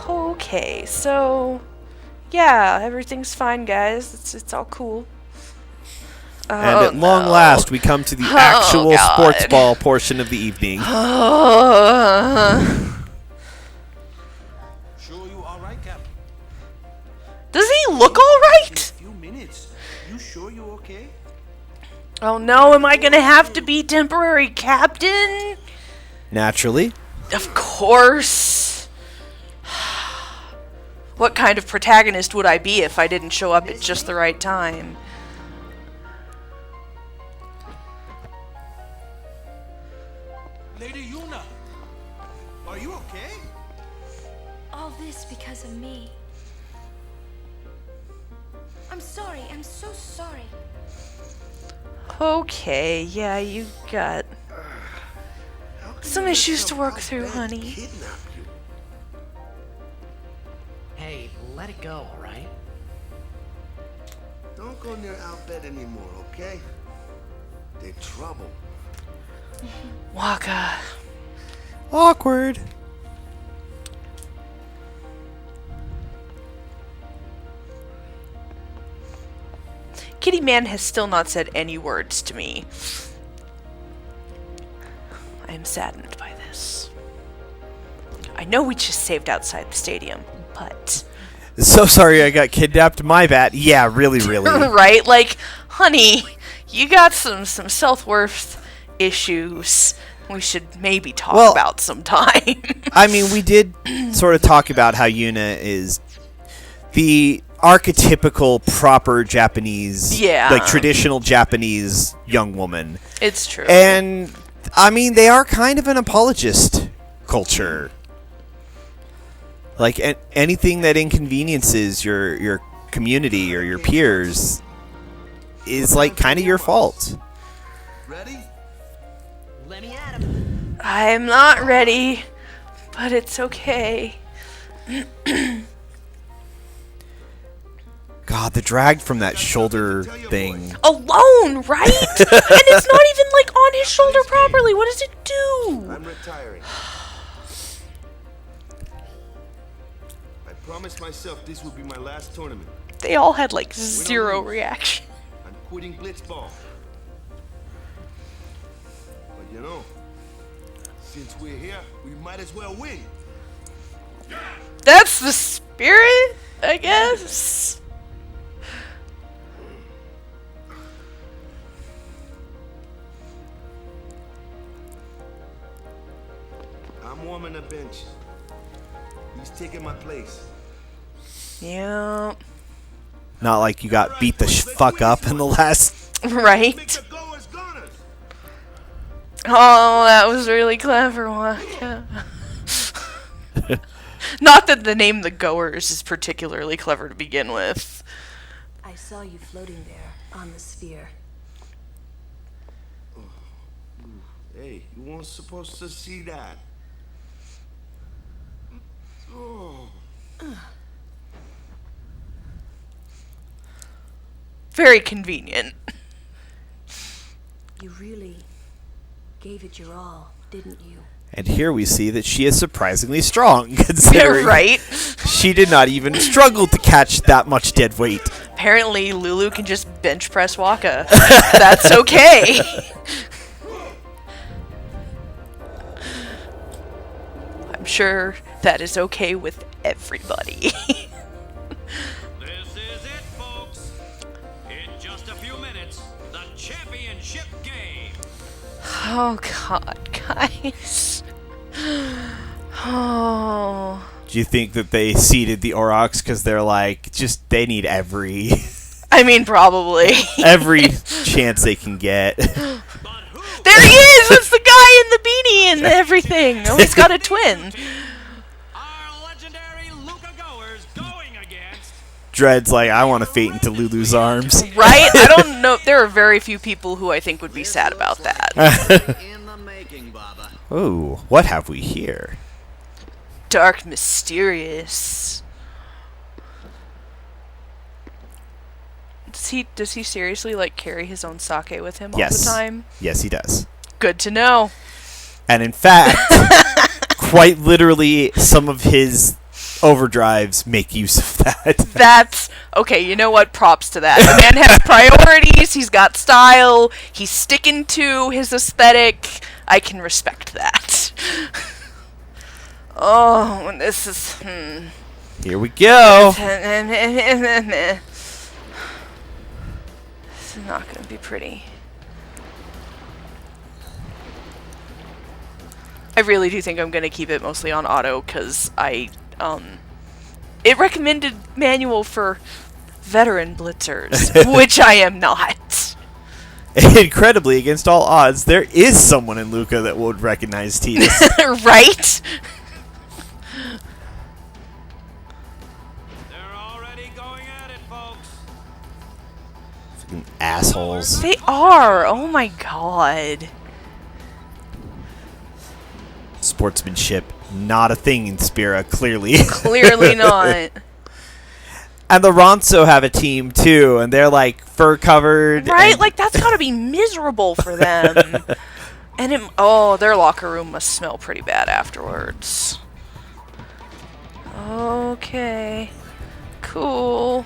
Okay, so yeah, everything's fine, guys. It's all cool. And at long last, we come to the actual sports ball portion of the evening. Sure you all right, Captain? Does he look all right? A few minutes. You sure you okay? Oh no, am I gonna have to be temporary captain? Naturally. Of course. What kind of protagonist would I be if I didn't show up at just the right time? Lady Yuna, are you okay? All this because of me. I'm sorry. I'm so sorry. Okay, yeah, you got some issues to work through, honey. Hey, let it go, all right? Don't go near Albert anymore, okay? They're trouble. Waka. Awkward. Kitty Man has still not said any words to me. I am saddened by this. I know we just saved outside the stadium, but... So sorry I got kidnapped. My bad. Yeah, really. Right? Like, honey, you got some self-worth issues we should maybe talk about sometime. I mean, we did sort of talk about how Yuna is the archetypical proper Japanese, like traditional Japanese young woman. It's true. And, I mean, they are kind of an apologist culture. Like, anything that inconveniences your community or your peers is, like, kind of your fault. Ready? Let me at him. I'm not ready, but it's okay. God, the drag from that shoulder thing. Alone, right? And it's not even, like, on his shoulder properly. What does it do? I'm retiring. I promised myself this would be my last tournament. They all had, like, zero reaction. I'm quitting blitzball. But you know, since we're here, we might as well win. That's the spirit, I guess. I'm warming the bench. He's taking my place. Yeah. Not like you got beat the fuck up in the last... Right? Oh, that was really clever, Waka. Not that the name The Goers is particularly clever to begin with. I saw you floating there on the sphere. Hey, you weren't supposed to see that. Oh. Very convenient. You really gave it your all, didn't you? And here we see that she is surprisingly strong, considering right? She did not even struggle to catch that much dead weight. Apparently, Lulu can just bench press Waka. That's okay. I'm sure that is okay with everybody. This is it, folks. In just a few minutes, the championship game. Oh, God, guys. Oh. Do you think that they seeded the Aurochs because they're like, they need every... I mean, probably. every chance they can get. There he is! It's the guy in the beanie and everything. Oh, he's got a twin. Dread's like, I want to fate into Lulu's arms. Right? I don't know. There are very few people who I think would be sad about that. Oh, what have we here? Dark mysterious. Does he seriously, like, carry his own sake with him all the time? Yes, he does. Good to know. And in fact, quite literally, some of his overdrives make use of that. That's okay. You know what? Props to that. The man has priorities. He's got style. He's sticking to his aesthetic. I can respect that. Oh, and this is. Here we go. This is not going to be pretty. I really do think I'm going to keep it mostly on auto because it recommended manual for veteran blitzers, which I am not. Incredibly, against all odds, there is someone in Luca that would recognize Tidus. Right? They're already going at it, folks. Fucking assholes. They are. Oh my god. Sportsmanship, not a thing in Spira, clearly. Clearly not. And the Ronso have a team too, and they're like fur covered. Right? Like that's gotta be miserable for them. And their locker room must smell pretty bad afterwards. Okay. Cool.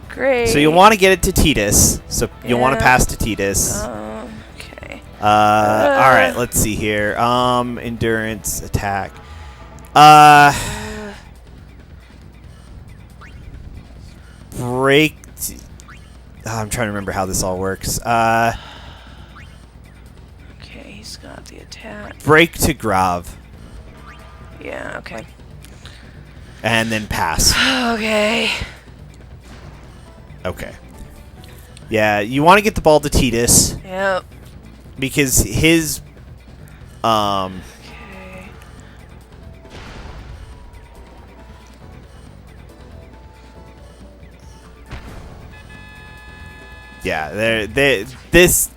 Great. So you want to get it to Titus. So you want to pass to Titus. Okay. All right, let's see here. Endurance, attack. Break. I'm trying to remember how this all works. Okay, he's got the attack. Break to Grav. Yeah, okay. And then pass. Okay. Okay. Yeah, you want to get the ball to Titus. Yep. Because his Okay. yeah, this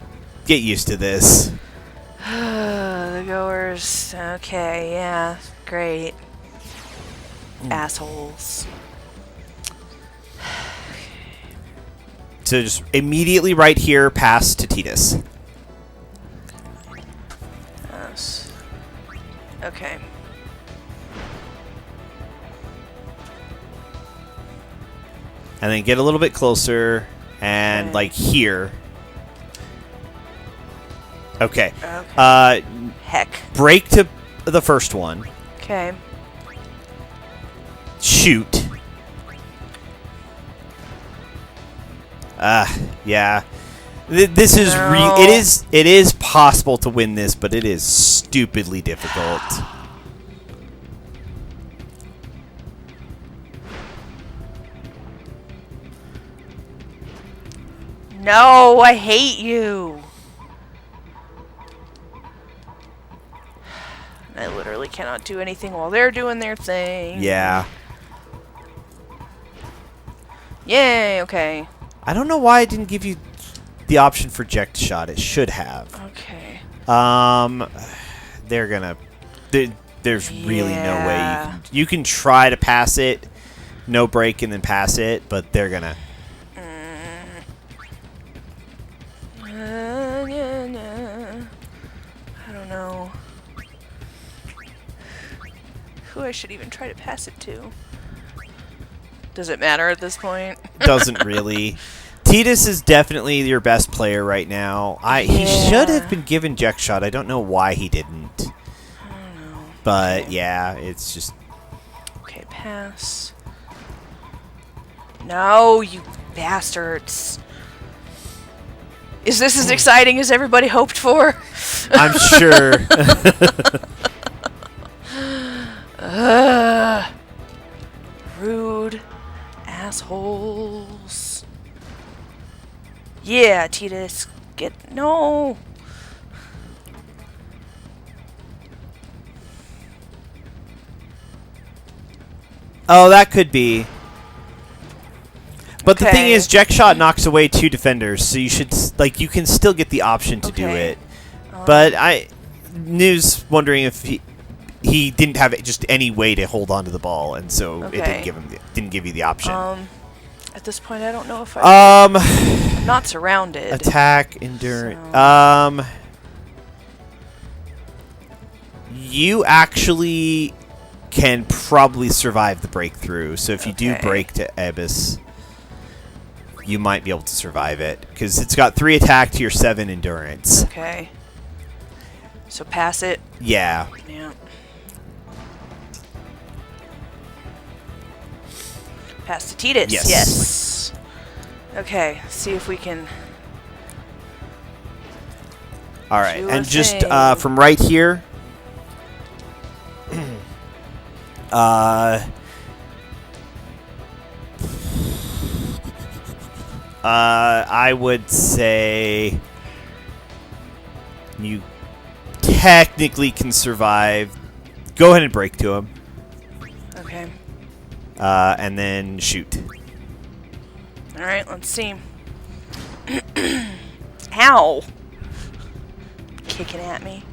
get used to this. The goers. Okay, yeah. Great. Assholes. So just immediately right here, pass to Titus. Yes. Okay. And then get a little bit closer and like here. Okay. Heck. Break to the first one. Okay. Shoot. Yeah. This is it is possible to win this, but it is stupidly difficult. No, I hate you. I literally cannot do anything while they're doing their thing. Yeah. Yay, okay. I don't know why it didn't give you the option for eject shot. It should have. Okay. They're gonna. There's really no way you can try to pass it, no break, and then pass it, but they're gonna. I don't know who I should even try to pass it to. Does it matter at this point? Doesn't really. Titus is definitely your best player right now. He should have been given eject shot. I don't know why he didn't. I don't know. But yeah, it's just. Okay, pass. No, you bastards. Is this as exciting as everybody hoped for? I'm sure. Rude assholes. Yeah, Titus. No. Oh, that could be. But the thing is, eject shot knocks away 2 defenders, so you should you can still get the option to do it. But New's wondering if he didn't have just any way to hold on to the ball, and so it didn't give you the option. At this point, I don't know if I'm not surrounded. Attack, endurance. You actually can probably survive the breakthrough. So if you do break to Abyss, you might be able to survive it because it's got 3 attack to your 7 endurance. Okay. So pass it. Yeah. Yeah. Pass to Titus. Yes. Okay. See if we can. All right, and just from right here. I would say you technically can survive. Go ahead and break to him. Okay. And then shoot. All right, let's see. Ow! Kicking at me.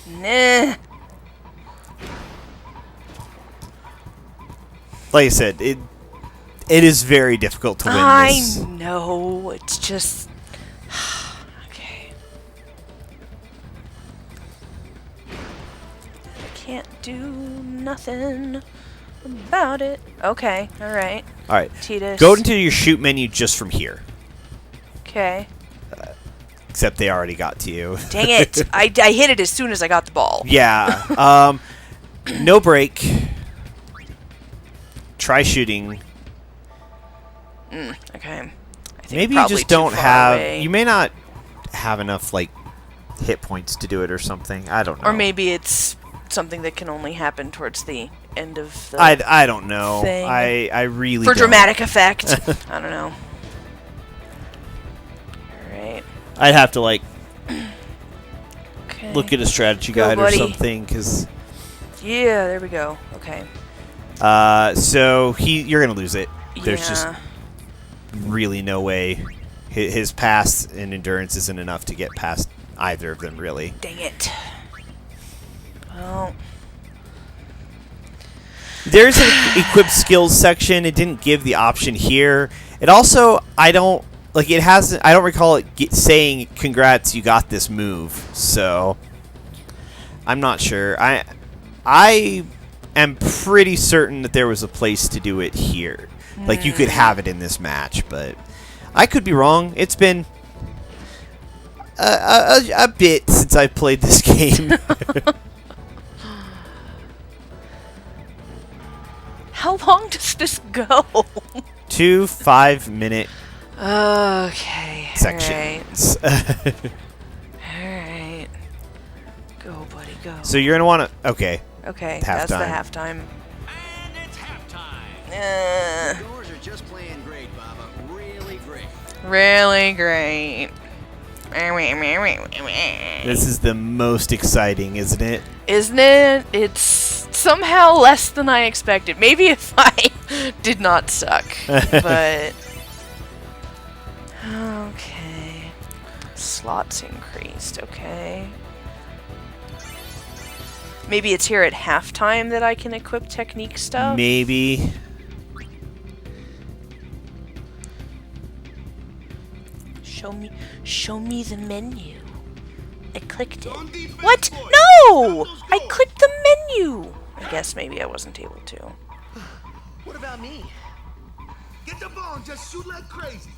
Nah. like I said, it is very difficult to win this. I know. It's just... okay. I can't do nothing about it. Okay, alright. Alright. Titus. Go into your shoot menu just from here. Okay. Except they already got to you. Dang it. I hit it as soon as I got the ball. Yeah. No break. Try shooting. Okay. I think Maybe you probably just too don't far have... away. You may not have enough, like, hit points to do it or something. I don't know. Or maybe it's something that can only happen towards the end of the I don't know. thing. I really For don't. dramatic effect. I don't know. Alright. I'd have to, like, Okay. look at a strategy Go, guide buddy. or something, because... Yeah, there we go. Okay. So you're gonna lose it. There's just Yeah. really no way. His pass and endurance isn't enough to get past either of them, really. Dang it. Well... There's an equipped skills section. It didn't give the option here. It also, I don't recall it saying, congrats, you got this move. So, I'm not sure. I am pretty certain that there was a place to do it here. Like, you could have it in this match, but I could be wrong. It's been a bit since I've played this game. How long does this go? 2 5-minute Okay. sections. Alright. Go, buddy, go. So you're going to want to... Okay. Okay, that's the Halftime. halftime. And it's halftime. The Doors are just playing great, Baba. Really great. Really great. This is the most exciting, isn't it? Isn't it? It's somehow less than I expected. Maybe if I did not suck. But... okay. Slots increased. Okay. Maybe it's here at halftime that I can equip technique stuff? Maybe. Show me the menu. I clicked it. What? No! I clicked the menu! I guess maybe I wasn't able to. What about me? Get the ball and just shoot like crazy.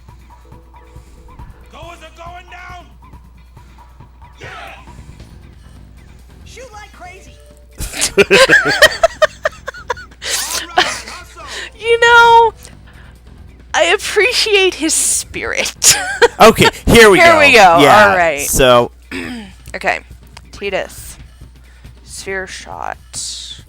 Goers are going down. Yeah. Shoot like crazy. You know, I appreciate his spirit. Okay, here we go. Here we go. Yeah, All right. So, Okay. Titus. Sphere shot.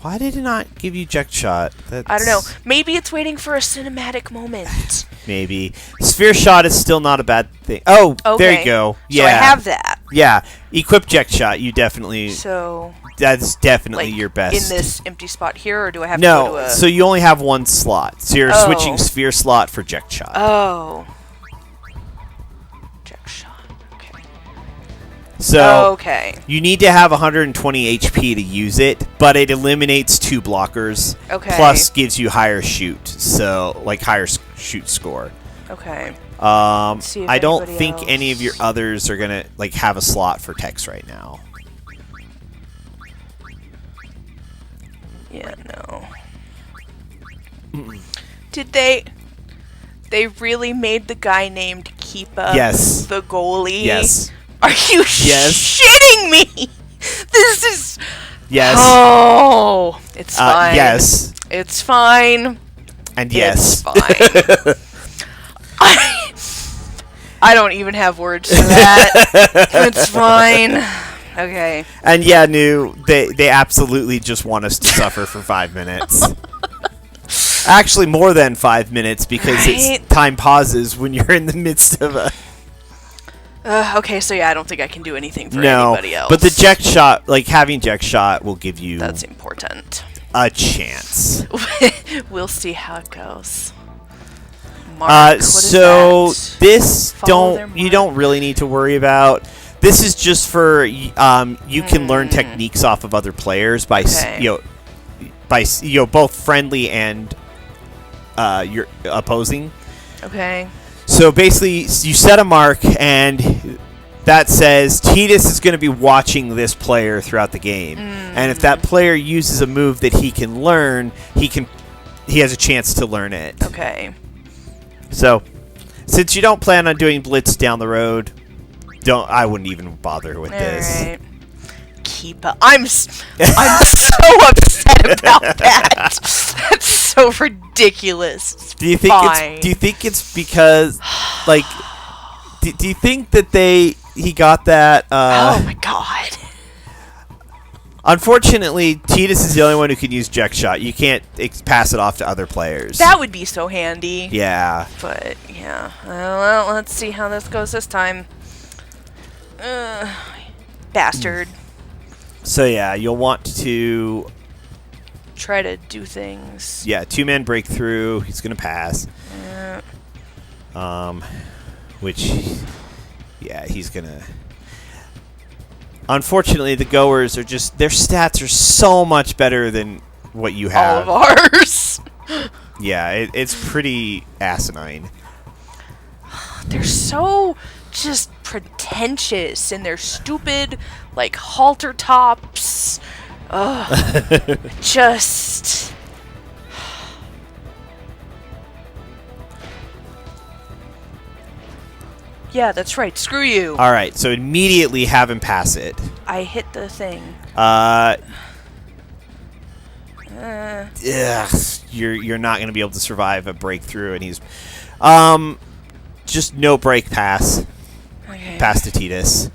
why did it not give you eject shot? I don't know. Maybe it's waiting for a cinematic moment. Maybe. Sphere shot is still not a bad thing. Oh, there you Okay. go. So Yeah. I have that. Yeah. Equip eject shot. You definitely... So... That's definitely like, your best. in this empty spot here, or do I have to go to No, a... so you only have one slot. So you're Oh. switching sphere slot for eject shot. Oh. Eject shot. Okay. So Okay. you need to have 120 HP to use it, but it eliminates 2 blockers. Okay. Plus gives you higher shoot, so like higher shoot score. Okay. See if I don't anybody think else- any of your others are gonna like have a slot for text right now. Yeah, no. Did they really made the guy named Keepa Yes. the goalie? Yes. Are you Yes. shitting me? This is... Yes. Oh, it's fine. Yes. It's fine. And yes. It's fine. I don't even have words for that. It's fine. Okay. And yeah, they absolutely just want us to suffer for 5 minutes. Actually, more than 5 minutes because it's time pauses when you're in the midst of a... Okay, so yeah, I don't think I can do anything for anybody else. but the eject shot, like having eject shot will give you... That's important. A chance. We'll see how it goes. Mark, what is so that? this Follow you don't really need to worry about. This is just for you can learn techniques off of other players by Okay. both friendly and your opposing. Okay. So basically, you set a mark, and that says Tidus is going to be watching this player throughout the game, and if that player uses a move that he can learn, he has a chance to learn it. Okay. So, since you don't plan on doing blitz down the road, I wouldn't even bother with this. All right. Keep up. I'm so upset about that. That's so ridiculous. Do you think it's because like do you think that he got that oh my god. Unfortunately, Tidus is the only one who can use Jet Shot. You can't pass it off to other players. That would be so handy. Yeah. But yeah. Well, let's see how this goes this time. Bastard. So yeah, you'll want to try to do things. Yeah, 2-man breakthrough. He's gonna pass. Yeah. Which, yeah, he's gonna. Unfortunately, the goers are just their stats are so much better than what you have. All of ours. Yeah, it's pretty asinine. They're so just pretentious in their stupid, like, halter tops. Ugh. Just... Yeah, that's right. Screw you. All right, so immediately have him pass it. I hit the thing. You're not going to be able to survive a breakthrough, and he's just no break pass. Okay. Pass to Tidus.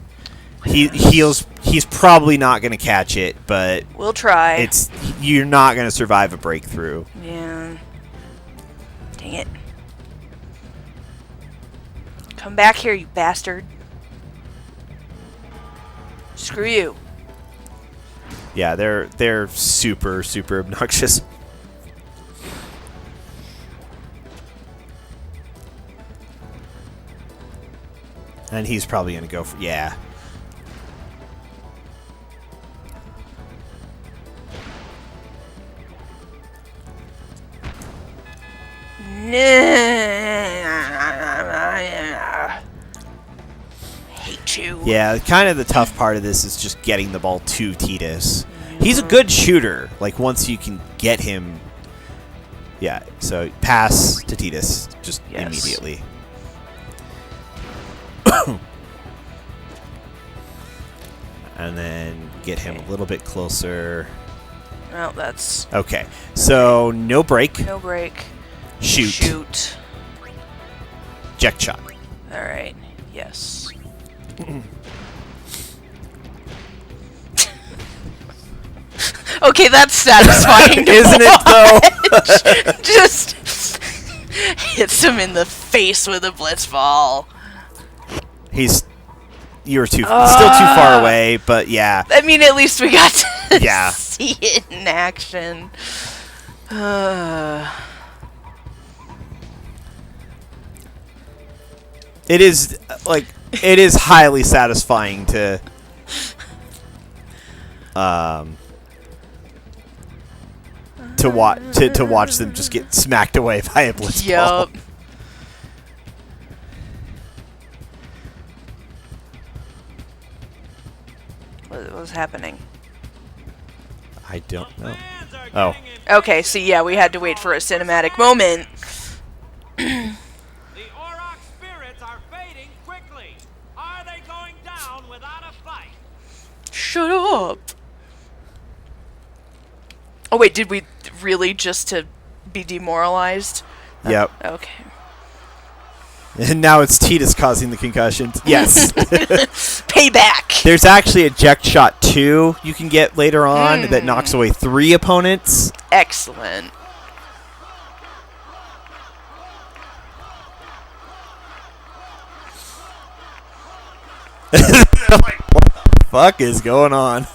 He's probably not going to catch it, but we'll try. You're not going to survive a breakthrough. Yeah. Dang it. Come back here, you bastard. Screw you. Yeah, they're super obnoxious. And he's probably going to go for yeah. Hate you. Yeah, kind of the tough part of this is just getting the ball to Tidus. He's a good shooter. Like once you can get him, yeah. So pass to Tidus just immediately. And then get him a little bit closer. Well, that's... Okay. So, no break. No break. Shoot. Shoot. Jet shot. Alright. Yes. Okay, that's satisfying to Isn't watch. it, though? Just hits him in the face with a blitz ball. You were still too far away, but yeah. I mean, at least we got to yeah. see it in action. It is highly satisfying to watch them just get smacked away by a blitz ball. What was happening? I don't know. Oh. Okay, so yeah, we had to wait for a cinematic moment. The Auroch spirits are fading quickly. Are they going down without a fight? Shut up. Oh wait, did we really just to be demoralized? Yep. Okay. And now it's Tidus causing the concussions. Yes. Payback. There's actually a Jet Shot 2 you can get later on that knocks away 3 opponents. Excellent. Like, what the fuck is going on?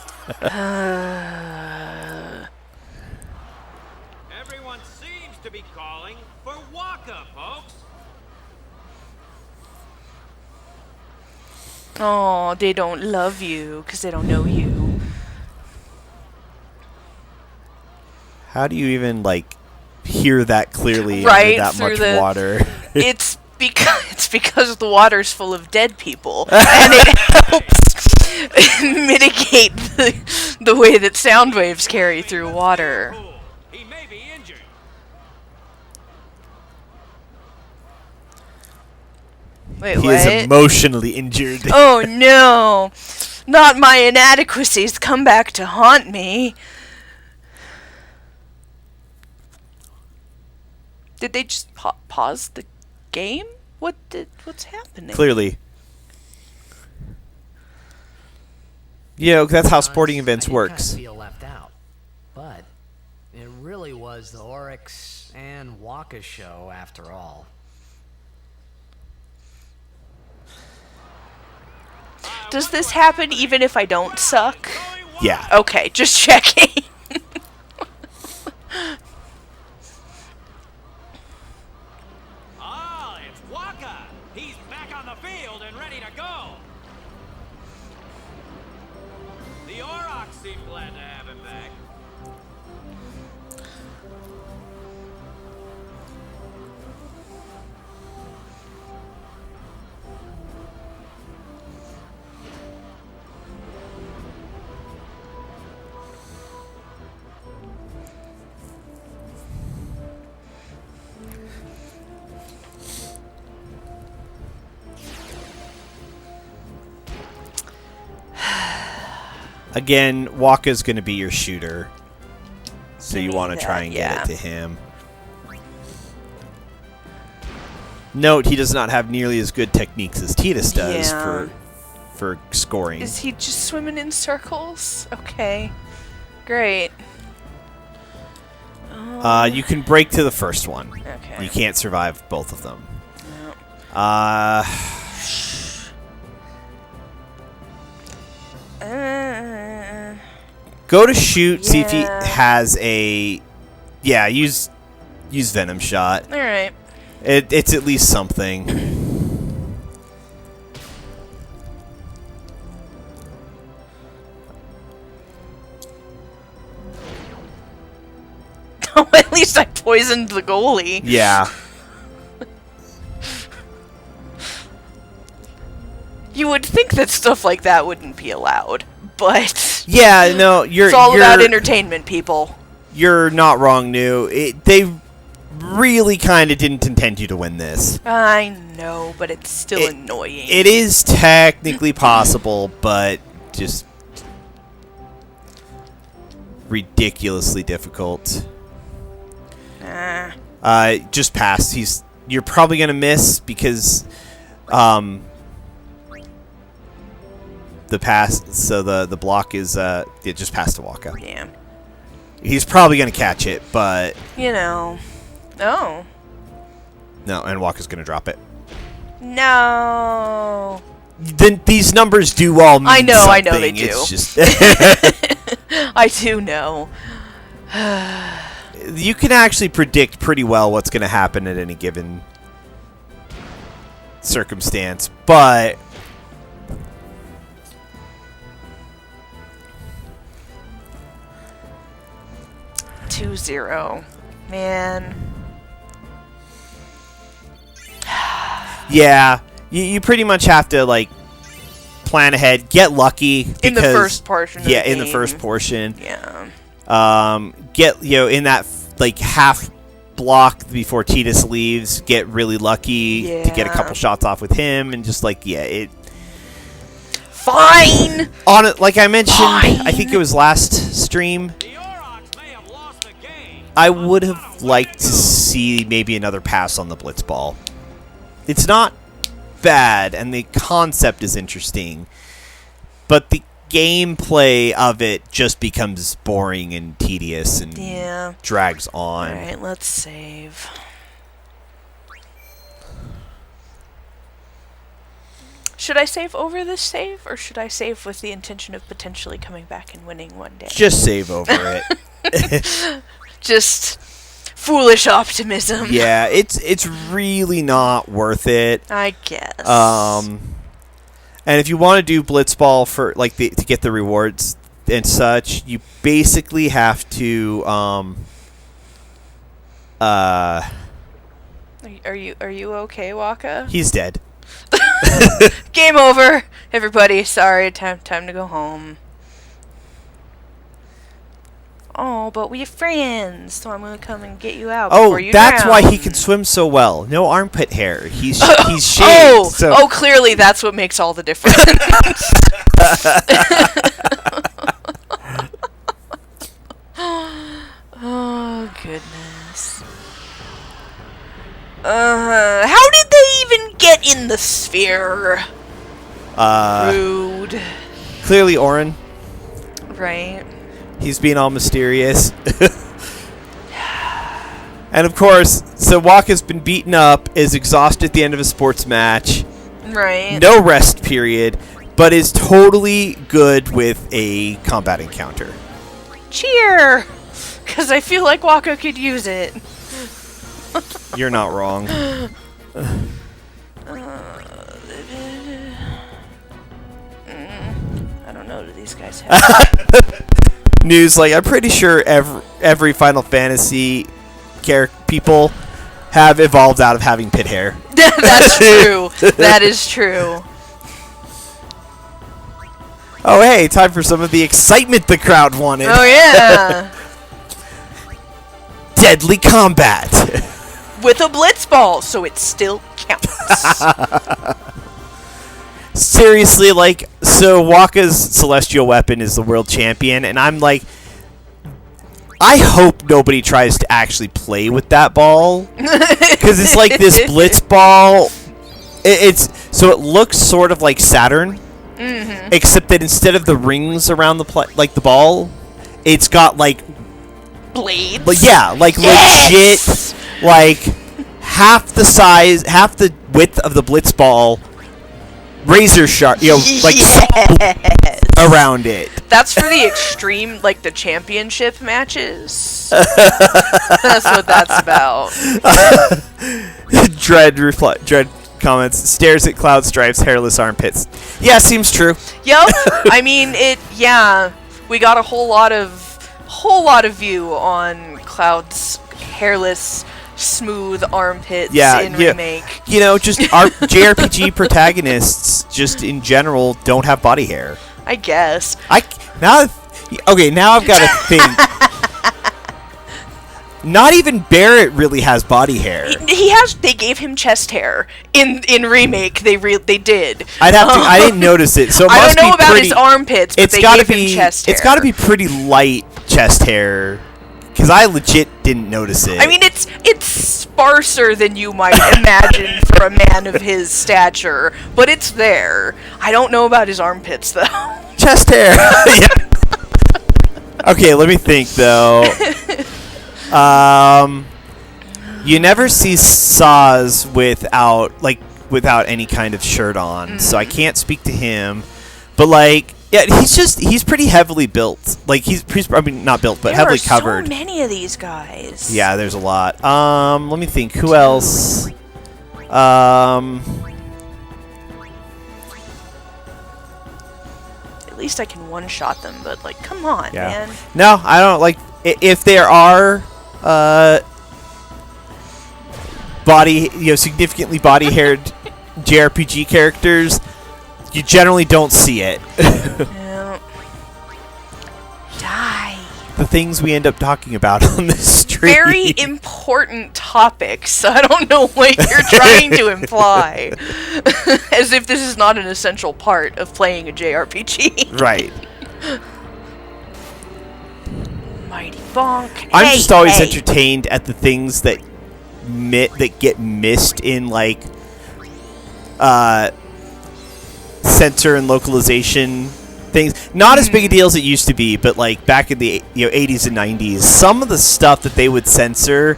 Everyone seems to be calling for Waka, folks. Oh, they don't love you because they don't know you. How do you even, like... hear that clearly right under that through much the water. it's because the water's full of dead people, and it helps mitigate the way that sound waves carry through water. He may be injured. Wait, He what? is emotionally injured. Oh no! Not my inadequacies come back to haunt me. Did they just pause the game? What's happening? Clearly. You know, that's how sporting events works. I feel left out, but it really was the Oryx and Waka show after all. Does this happen even if I don't suck? Yeah. Okay, just checking. Ah, it's Waka. He's back on the field and ready to go. The Aurochs seem glad to have him back. Again, Waka's going to be your shooter. So you want to try and yeah. get it to him. Note, he does not have nearly as good techniques as Tidus does for scoring. Is he just swimming in circles? Okay. Great. You can break to the first one. Okay. You can't survive both of them. No. Go to shoot, see if he Yeah. has a... Yeah, use Venom Shot. Alright. It's at least something. Oh, at least I poisoned the goalie. Yeah. You would think that stuff like that wouldn't be allowed, but Yeah, no, it's all about entertainment, people. You're not wrong, New. They really kind of didn't intend you to win this. I know, but it's still annoying. It is technically possible, but just ridiculously difficult. Just pass. You're probably gonna miss because the pass. So the block is it just passed to Waka. Yeah. He's probably gonna catch it, but You know. Oh. no, and Waka's gonna drop it. No. Then these numbers do all mean I know they something. do. It's just I do know. You can actually predict pretty well what's going to happen at any given circumstance, but 2-0. Man. yeah, you pretty much have to like plan ahead, get lucky because, In the first portion of the in the game. first portion. Yeah. Get in that like half block before Tidus leaves, get really lucky to get a couple shots off with him, and just like Fine. On it, like I mentioned, I think it was last stream. I would have liked to see maybe another pass on the blitzball. It's not bad, and the concept is interesting, but the gameplay of it just becomes boring and tedious and drags on. Alright, let's save. Should I save over this save, or should I save with the intention of potentially coming back and winning one day? Just save over it. Just foolish optimism. Yeah, it's really not worth it. I guess. And if you want to do blitzball for like to get the rewards and such, you basically have to Are you okay, Waka? He's dead. Game over, everybody. Sorry, time to go home. Oh, but we have friends, so I'm gonna come and get you out. Before you that's why he drown. can swim so well. No armpit hair. He's shaved. Oh, clearly that's what makes all the difference. Oh goodness. How did they even get in the sphere? Rude. Clearly, Orin. Right. He's being all mysterious. And of course, so Waka's been beaten up, is exhausted at the end of a sports match. Right. No rest period, but is totally good with a combat encounter. Cheer! Because I feel like Waka could use it. You're not wrong. I don't know. Do these guys have... News, like, I'm pretty sure every Final Fantasy people have evolved out of having pit hair. That's true. That is true. Oh, hey, time for some of the excitement the crowd wanted. Oh, yeah. Deadly combat. With a blitzball, so it still counts. Seriously, like, so Waka's celestial weapon is the world champion, and I'm like, I hope nobody tries to actually play with that ball, because it's like this blitz ball. So it looks sort of like Saturn, except that instead of the rings around the ball, it's got like blades. But yeah, like legit, like half the size, half the width of the blitz ball. Razor sharp, like around it. That's for the extreme, like the championship matches. That's what that's about. Dread comments, stares at Cloud Stripe's hairless armpits. Yeah, seems true. Yep. I mean, we got a whole lot of view on Cloud's hairless, smooth armpits in Remake. You know, just our JRPG protagonists, just in general, don't have body hair. I guess. Now I've got to think. Not even Barrett really has body hair. He has. They gave him chest hair in Remake. They did. I didn't notice it. So it I must don't know be about pretty, his armpits, but they gave him chest hair. It's got to be pretty light chest hair. Because I legit didn't notice it. I mean, it's sparser than you might imagine for a man of his stature, but it's there. I don't know about his armpits, though. Chest hair. Okay, let me think, though. You never see Saz without any kind of shirt on, so I can't speak to him. But like, yeah, he's pretty heavily built. Like he's not built, but heavily covered. There are so many of these guys. Yeah, there's a lot. Let me think. Who else? At least I can one-shot them, but like, come on, man. No, I don't like. If there are significantly body-haired JRPG characters, you generally don't see it. No. Die. The things we end up talking about on this stream. Very important topics. I don't know what you're trying to imply. As if this is not an essential part of playing a JRPG. Right. Mighty bonk. I'm just always entertained at the things that get missed in like censor and localization things. Not as big a deal as it used to be, but like back in the 80s and 90s, some of the stuff that they would censor,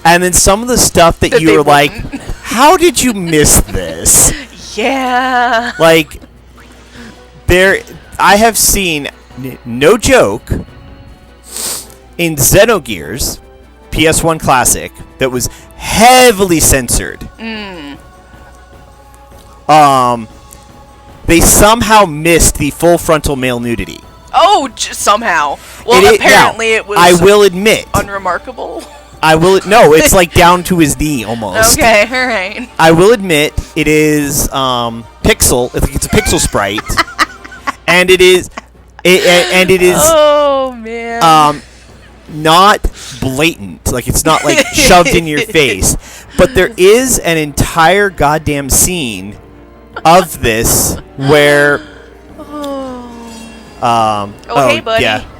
and then some of the stuff that you were like, how did you miss this? Yeah. Like, I have seen, no joke, in Xenogears, PS1 Classic, that was heavily censored. They somehow missed the full frontal male nudity. Oh, somehow. Well, apparently it was. I will admit, unremarkable. I will. No, it's like down to his knee almost. Okay, all right. I will admit it is pixel. It's a pixel sprite, and it is. And it is. Oh man. Not blatant. Like it's not like shoved in your face, but there is an entire goddamn scene of this where. Okay, buddy. Yeah.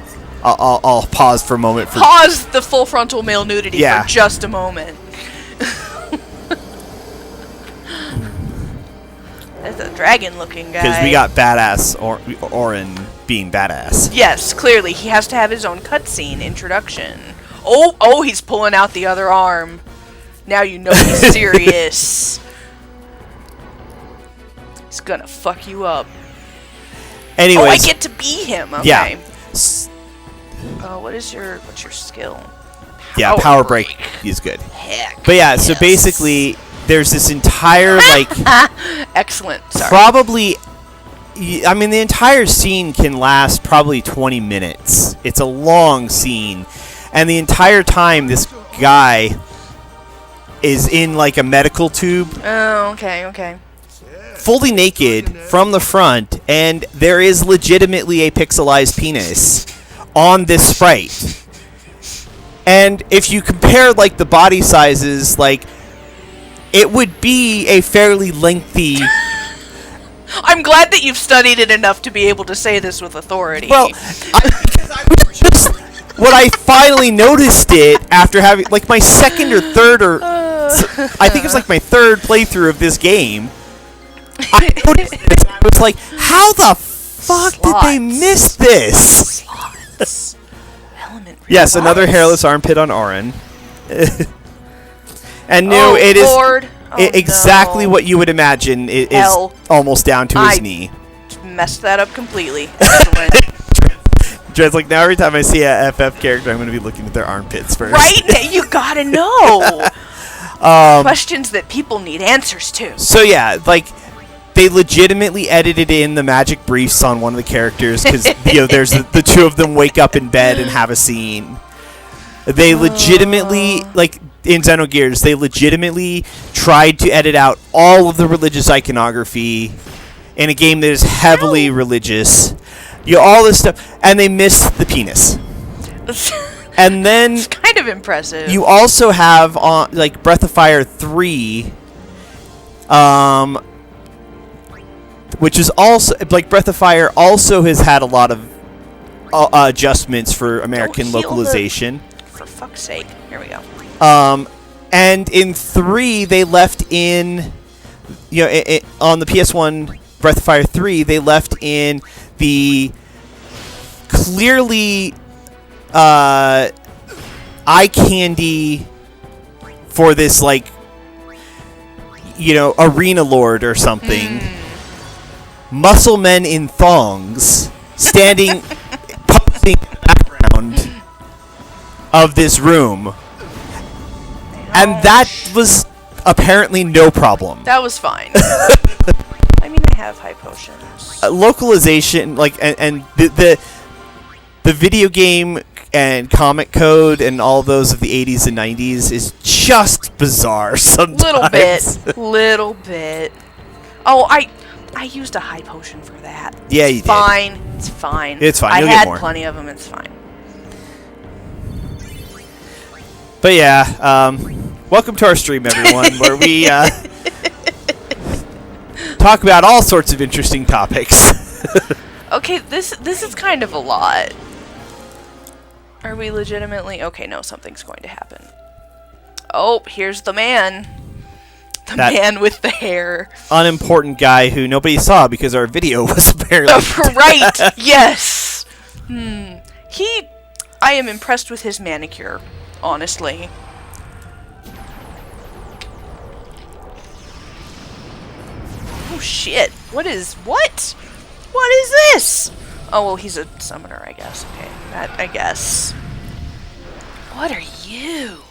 I'll pause for a moment. Pause the full frontal male nudity for just a moment. That's a dragon-looking guy. Because we got badass Orin being badass. Yes, clearly he has to have his own cutscene introduction. Oh, he's pulling out the other arm. Now you know he's serious. He's gonna fuck you up. Anyways, oh, I get to be him. Okay. Yeah. What's your skill? Power break is good. Heck. But yeah, so basically, there's this entire like. Excellent. Sorry. Probably. I mean, the entire scene can last probably 20 minutes. It's a long scene, and the entire time this guy is in like a medical tube. Oh, okay. Fully naked from the front, and there is legitimately a pixelized penis on this sprite. And if you compare like the body sizes, like it would be a fairly lengthy. I'm glad that you've studied it enough to be able to say this with authority. Well, what I finally noticed it after having like my second or third or I think it was like my third playthrough of this game. I noticed this and I was like, how the fuck did they miss this? Slots. Yes, another hairless armpit on Orin. And no, it is exactly what you would imagine. It is almost down to his knee. Messed that up completely. Excellent. Dred's like, now every time I see a FF character, I'm going to be looking at their armpits first. Right? You gotta know. Questions that people need answers to. So yeah, like they legitimately edited in the magic briefs on one of the characters because there's the two of them wake up in bed and have a scene. They legitimately like in Xenogears, they legitimately tried to edit out all of the religious iconography in a game that is heavily religious. All this stuff, and they missed the penis. And then it's kind of impressive. You also have like Breath of Fire 3, which is also like Breath of Fire also has had a lot of adjustments for American localization. For fuck's sake! Here we go. And in 3, they left in, on the PS1 Breath of Fire 3, they left in the clearly eye candy for this like arena lord or something. Muscle men in thongs standing posing in the background of this room. And that was apparently no problem. That was fine. I mean, I have high potions. Localization, like, and the video game and comic code and all those of the 80s and 90s is just bizarre sometimes. Little bit. Oh, I used a high potion for that. Yeah, you did. It's fine. It's fine. I You'll had get more. plenty of them. It's fine. But yeah, welcome to our stream, everyone, where we talk about all sorts of interesting topics. Okay, this is kind of a lot. Are we legitimately... Okay, no, something's going to happen. Oh, here's the man. The man with the hair. Unimportant guy who nobody saw because our video was barely... Right, yes. I am impressed with his manicure, honestly. Oh shit, what is this? Oh, well, he's a summoner, I guess. Okay, that, I guess. What are you?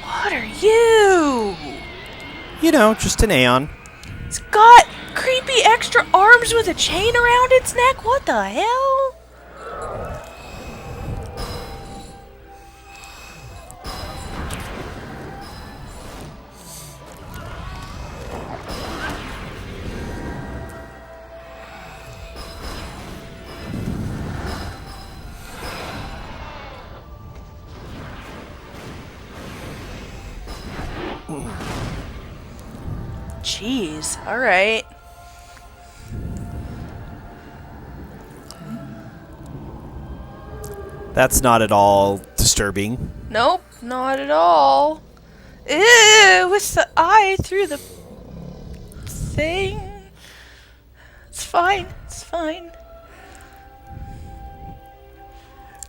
What are you? Just an Aeon. It's got creepy extra arms with a chain around its neck. What the hell? Jeez. All right. That's not at all disturbing. Nope, not at all. Ew, with the eye through the thing. It's fine. It's fine.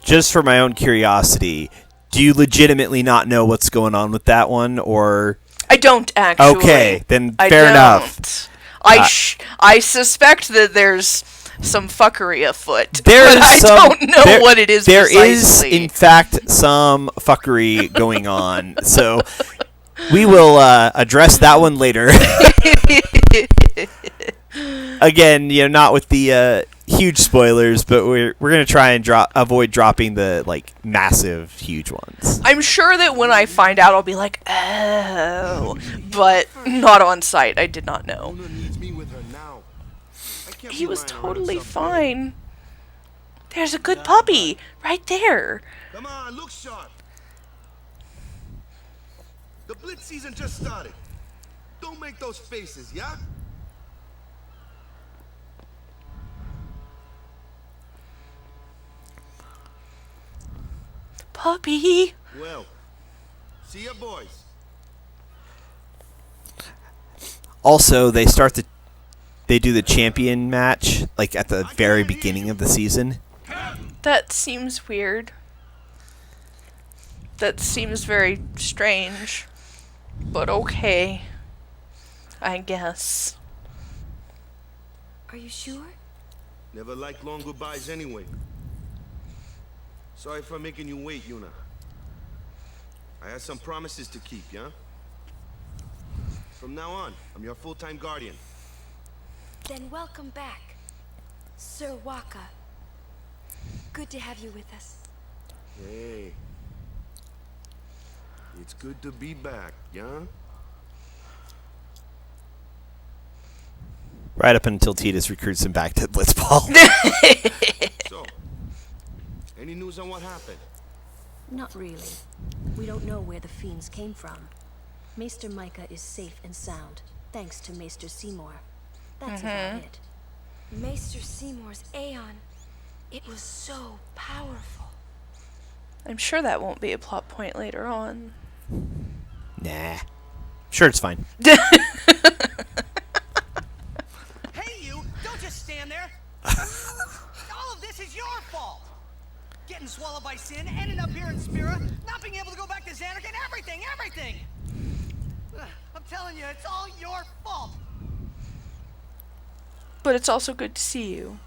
Just for my own curiosity, do you legitimately not know what's going on with that one, or? I don't actually. Okay, then I fair don't. enough. I suspect that there's some fuckery afoot. There's but I don't know what it is There is, precisely. in fact, some fuckery going on. So we will address that one later. Again, not with the huge spoilers, but we're gonna try and avoid dropping the massive, huge ones. I'm sure that when I find out, I'll be like, oh, but not on site. I did not know. He was totally fine. There's a good puppy right there. Come on, look sharp. The blitz season just started. Don't make those faces, yeah? Puppy. Well, see ya, boys. Also, they do the champion match at the very beginning of the season. That seems weird. That seems very strange. But okay. I guess. Are you sure? Never liked long goodbyes anyway. Sorry for making you wait, Yuna. I had some promises to keep, yeah? From now on, I'm your full-time guardian. Then welcome back, Sir Waka. Good to have you with us. Hey. It's good to be back, yeah? Right up until Titus recruits him back to Blitzball. So, any news on what happened? Not really. We don't know where the fiends came from. Maester Micah is safe and sound, thanks to Maester Seymour. That's about it. Maester Seymour's Aeon. It was so powerful. I'm sure that won't be a plot point later on. Nah. Sure, it's fine. Hey, you! Don't just stand there! All of this is your fault! Getting swallowed by sin, ending up here in Spira, not being able to go back to Xanarkand, everything! I'm telling you, it's all your fault! But it's also good to see you.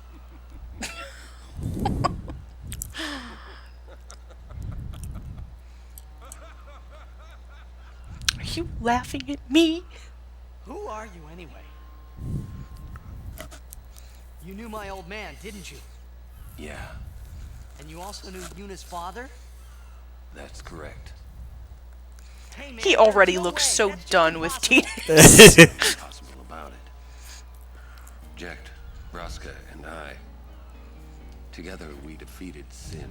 Are you laughing at me? Who are you anyway? You knew my old man, didn't you? Yeah, And you also knew Yuna's father? that's correct. Hey, man, He already there's no looks way. so That's just done with impossible. Titus. Impossible about it. Jekt, Vraska, and I, together we defeated Sin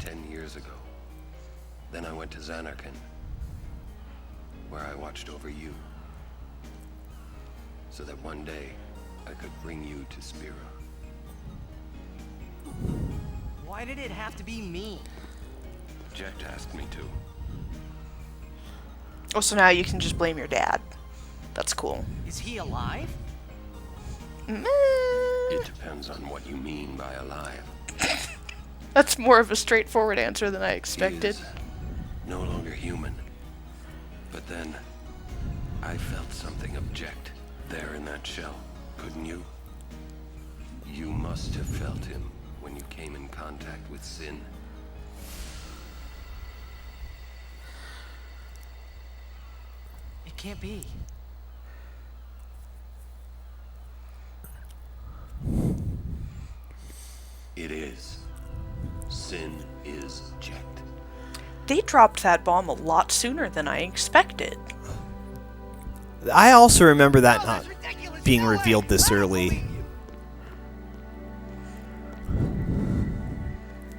10 years ago. Then I went to Xanarkand, where I watched over you, so that one day I could bring you to Spira. Why did it have to be me? Jekt asked me to. Oh, so now you can just blame your dad. That's cool. Is he alive? It depends on what you mean by alive. That's more of a straightforward answer than I He expected. is no longer human. But then, I felt something of Jekt there in that shell, couldn't you? You must have felt him when you came in contact with Sin. It can't be. It is. Sin is Jekt. They dropped that bomb a lot sooner than I expected. I also remember that not being revealed this early.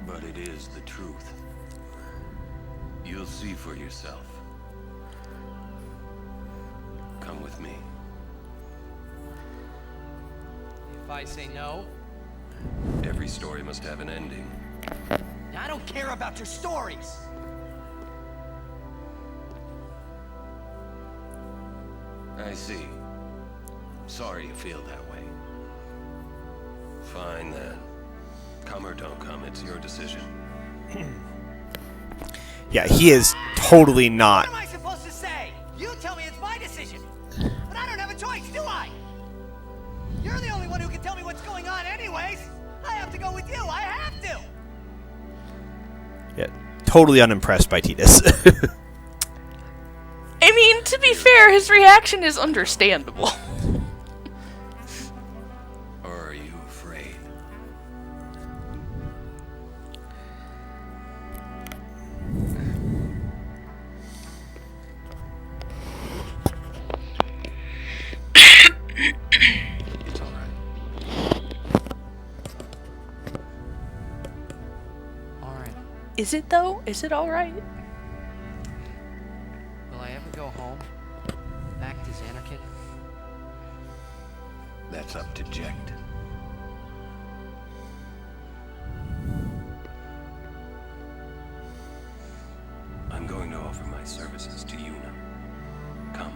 But it is the truth. You'll see for yourself. Come with me. if I say no? Every story must have an ending. I don't care about your stories. I see. Sorry you feel that way. Fine then. Come or don't come, it's your decision. Yeah, he is totally not. What am I supposed to say? You tell me it's my decision. But I don't have a choice, do I? You're the only one who can tell me what's going on anyways. I have to go with you. I have to. Yeah, totally unimpressed by Titus. I mean, to be fair, his reaction is understandable. Or are you afraid? It's all right. All right. Is it, though? Is it alright? Will I ever go home? Back to Xanarkand? That's up to Jekt. I'm going to offer my services to Yuna. Come.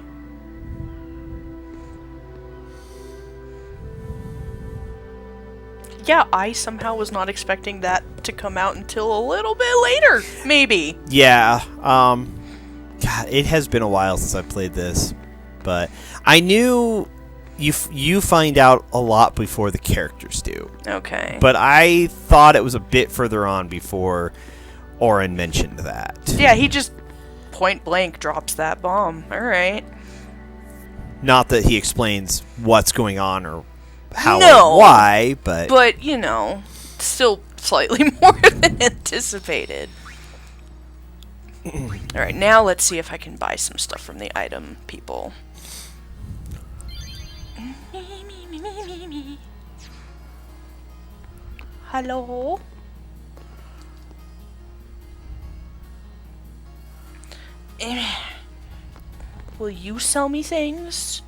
Yeah, I somehow was not expecting that to come out until a little bit later, maybe. Yeah, God, it has been a while since I played this, but I knew you find out a lot before the characters do. Okay. But I thought it was a bit further on before Oren mentioned that. Yeah, he just point blank drops that bomb. Alright. Not that he explains what's going on or how No. or why, but... But, you know, still slightly more than anticipated. Alright, now let's see if I can buy some stuff from the item people. Hello? Will you sell me things?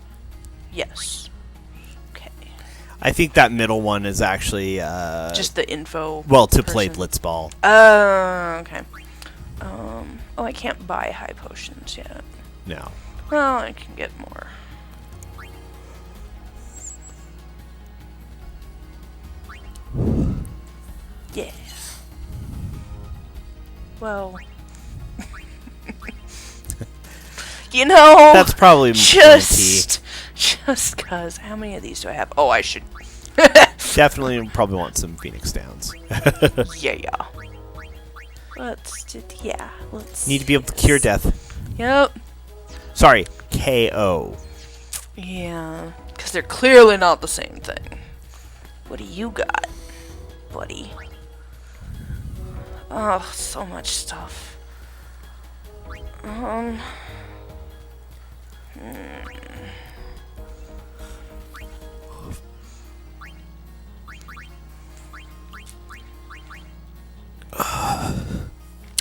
Yes. Okay. I think that middle one is actually... just the info Well, to play person. Blitzball. Okay. Oh, I can't buy high potions yet. No. Well, I can get more. Yeah. Well... You know, That's probably just cause. How many of these do I have? Oh, I should. Definitely probably want some Phoenix Downs. Yeah. Let's Need to be able to cure death. Yep. Sorry, KO. Yeah, because they're clearly not the same thing. What do you got, buddy? Oh, so much stuff.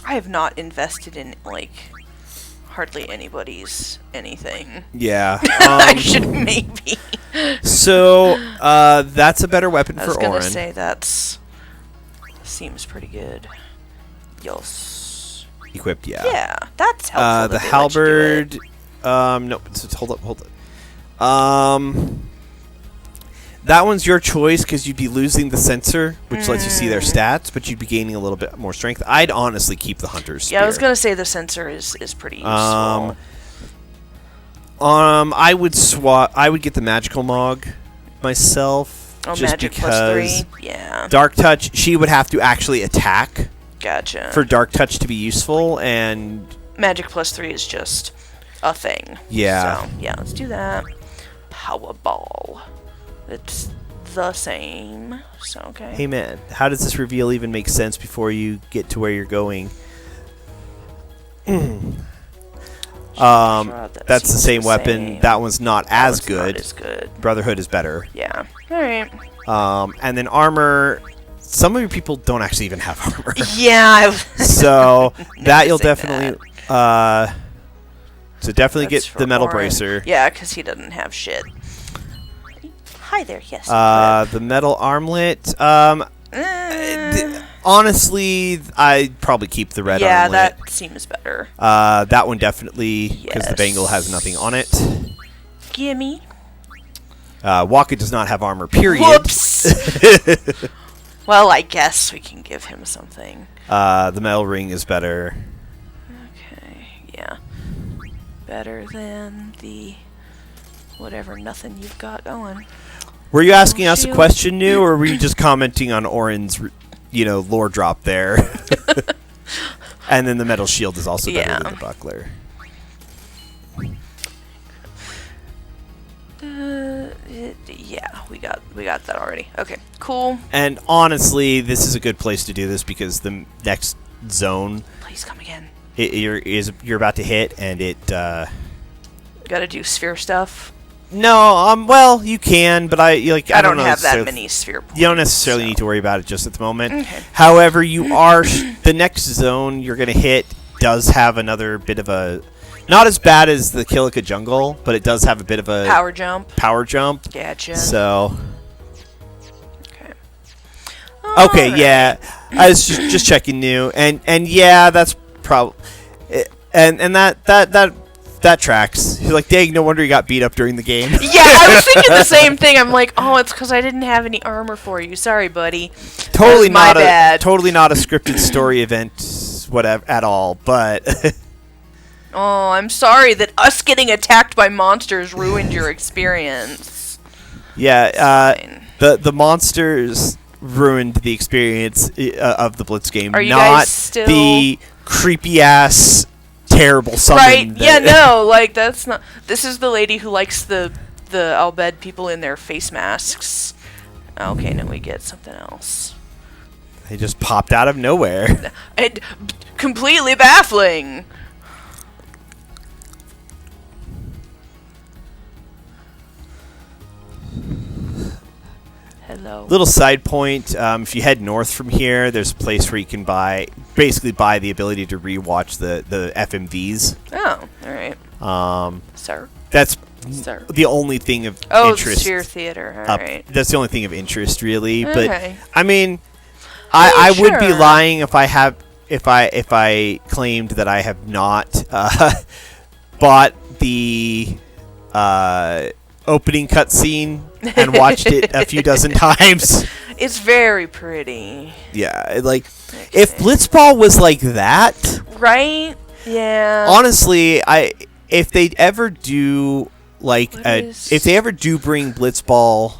I have not invested in, like, hardly anybody's anything. Yeah. I should maybe. So, that's a better weapon for Oren. I was gonna say that's... Seems pretty good. Yes. Equipped, yeah. Yeah, that's helpful. The halberd... Nope. Hold up. That one's your choice because you'd be losing the sensor, which lets you see their stats, but you'd be gaining a little bit more strength. I'd honestly keep the hunter's spear. Yeah, I was gonna say the sensor is pretty useful. I would get the magical mog myself. Oh, just magic because +3? Yeah. Dark touch, she would have to actually attack. Gotcha. For dark touch to be useful, and magic +3 is just a thing. Yeah. So yeah, let's do that. Powerball. It's the same. So okay. Hey man, how does this reveal even make sense before you get to where you're going? That's the same weapon. That one's not as good. Not as good. Brotherhood is better. Yeah. All right. And then armor. Some of your people don't actually even have armor. Yeah. So that you'll definitely. So definitely That's get the metal Oren. bracer. Yeah, because he doesn't have shit. hi there. Yes. The metal armlet. Honestly, I'd probably keep the red armlet. Yeah, that seems better. That one definitely, because the bangle has nothing on it. Gimme. Waka does not have armor, period. Whoops! Well, I guess we can give him something. The metal ring is better. Okay, yeah. Better than the whatever nothing you've got going. Were you asking us a question, New, or were you just commenting on Orin's, lore drop there? And then the metal shield is also better than the buckler. Yeah, we got that already. Okay, cool. And honestly, this is a good place to do this because the next zone, please come again. You're about to hit, and it. Gotta do sphere stuff. No, well, you can, but I don't have that many sphere points. You don't necessarily need to worry about it just at the moment. Okay. However, you are the next zone you're gonna hit does have another bit of a. Not as bad as the Kilika Jungle, but it does have a bit of a power jump. Gotcha. So. Okay. Okay. Right. Yeah. I was just checking, New, and yeah, that's probably, and that tracks. He's like, dang, no wonder you got beat up during the game. Yeah, I was thinking the same thing. I'm like, oh, it's because I didn't have any armor for you. Sorry, buddy. Totally not bad. Totally not a scripted story event, whatever at all. But. Oh, I'm sorry that us getting attacked by monsters ruined your experience. Yeah, the monsters ruined the experience of the Blitz game, Are you not guys still... the creepy ass terrible summon. Right? Yeah, no, like that's not. This is the lady who likes the Albed people in their face masks. Okay, now we get something else. They just popped out of nowhere. And completely baffling. Hello. Little side point: if you head north from here, there's a place where you can basically buy the ability to rewatch the FMVs. Oh, all right. Sir. That's the only thing of interest. Oh, Sphere Theater. All right. That's the only thing of interest, really. Okay. But I mean, I would be lying if I claimed that I have not bought the opening cutscene and watched it a few dozen times. It's very pretty. Yeah, if Blitzball was like that, right? Yeah. Honestly, if they ever do if they ever do bring Blitzball,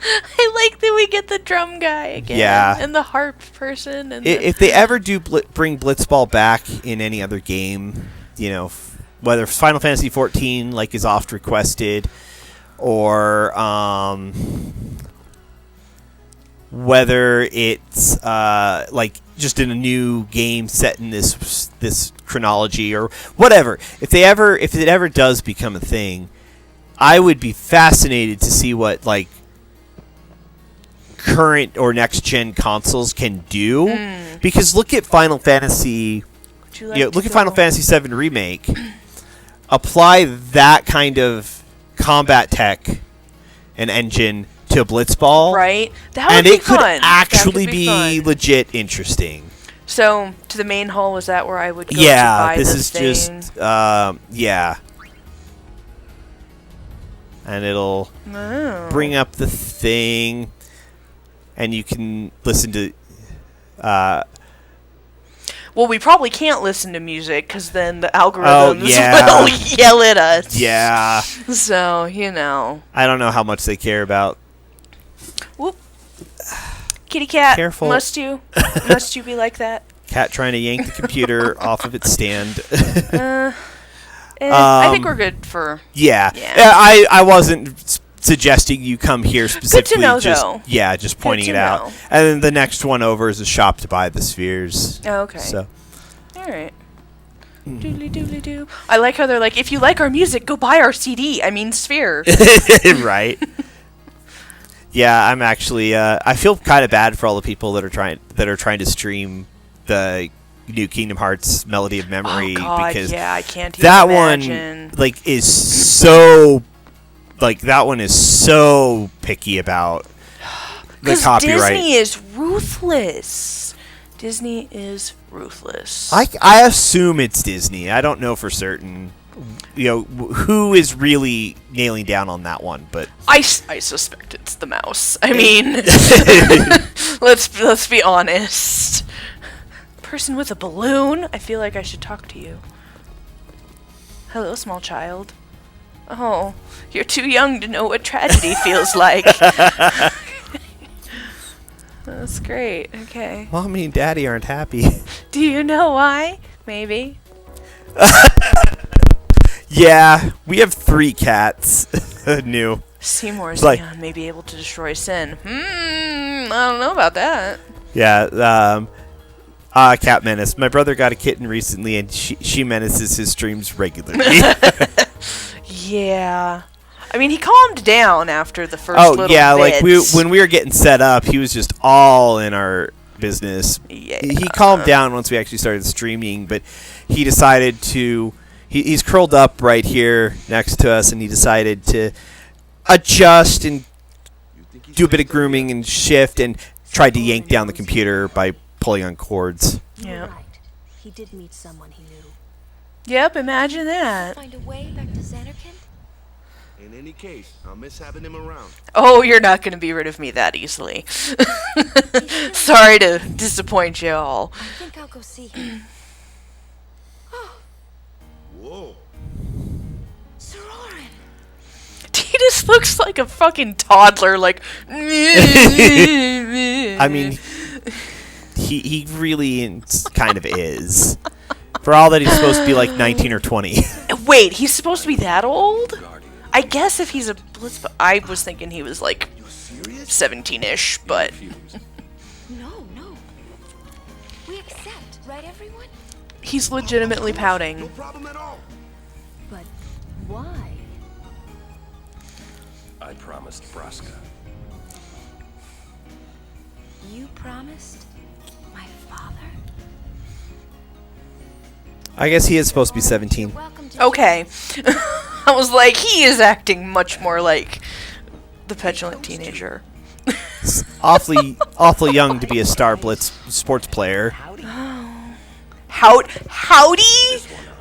I like that we get the drum guy again. Yeah. And the harp person. And if they ever do bring Blitzball back in any other game, whether it's Final Fantasy XIV, is oft requested, or whether it's just in a new game set in this chronology or whatever. If it ever does become a thing, I would be fascinated to see what current or next gen consoles can do. Because look at Final Fantasy. Look at Final Fantasy VII Remake. Apply that kind of combat tech and engine to a Blitzball, right? That would and be it could fun. actually be legit interesting. So to the main hall, is that where I would go Yeah, to buy this the is thing? just yeah, and it'll bring up the thing, and you can listen to. Well, we probably can't listen to music because then the algorithms will yell at us. Yeah. So, I don't know how much they care about. Whoop. Kitty cat. Careful. Must you be like that? Cat trying to yank the computer off of its stand. I think we're good for... Yeah. I wasn't suggesting you come here specifically. Good to know, though. Yeah, just pointing it out. And then the next one over is a shop to buy the spheres. Oh, okay. So. All right. Doodly doodly doo. I like how they're like, if you like our music, go buy our CD. I mean, sphere. Right. Yeah, I'm actually. I feel kind of bad for all the people that are trying to stream the new Kingdom Hearts Melody of Memory. Oh God, because yeah, I can't even that imagine. one is so like that one is so picky about the copyright. Disney is ruthless. Disney is ruthless. I assume it's Disney. I don't know for certain. Who is really nailing down on that one, but I suspect it's the mouse. I mean, let's be honest. Person with a balloon. I feel like I should talk to you. Hello, small child. Oh, you're too young to know what tragedy feels like. That's great. Okay. Mommy and Daddy aren't happy. Do you know why? Maybe. Yeah, we have 3 cats. New. Seymour's neon may be able to destroy sin. I don't know about that. Yeah, Cat Menace. My brother got a kitten recently, and she menaces his streams regularly. Yeah. I mean, he calmed down after the first little like bits. when we were getting set up, he was just all in our business. Yeah. He calmed down once we actually started streaming, but he decided to... He's curled up right here next to us, and he decided to adjust and do a bit of grooming and shift, and tried to yank down the computer by pulling on cords. Yeah. Right. He did meet someone he knew. Yep, imagine that. Find a way back to Xanarkand? In any case, I'll miss having him around. Oh, you're not going to be rid of me that easily. Sorry to disappoint you all. I think I'll go see him. Whoa. He just looks like a fucking toddler, like... I mean, he really kind of is. For all that he's supposed to be like 19 or 20. Wait, he's supposed to be that old? I guess if he's a blitz... I was thinking he was like 17-ish, but... No. We accept, right, everyone? He's legitimately pouting. No problem at all. But why? I promised Braska. You promised my father? I guess he is supposed to be 17. Okay. I was like, he is acting much more like the petulant teenager. Awfully young to be a Star Blitz sports player. Howdy?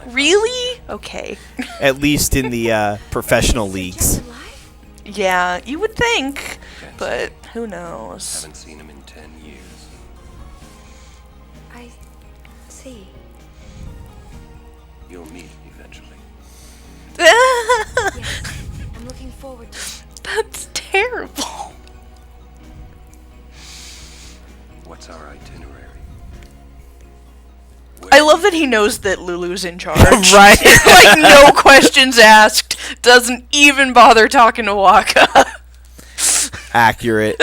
Really? Okay. At least in the professional leagues. Yeah, you would think, but who knows? Haven't seen him in 10 years. I see. You'll meet eventually. Yes, I'm looking forward to it. That's terrible. What's our itinerary? I love that he knows that Lulu's in charge. Right. Like, no questions asked. Doesn't even bother talking to Waka. Accurate.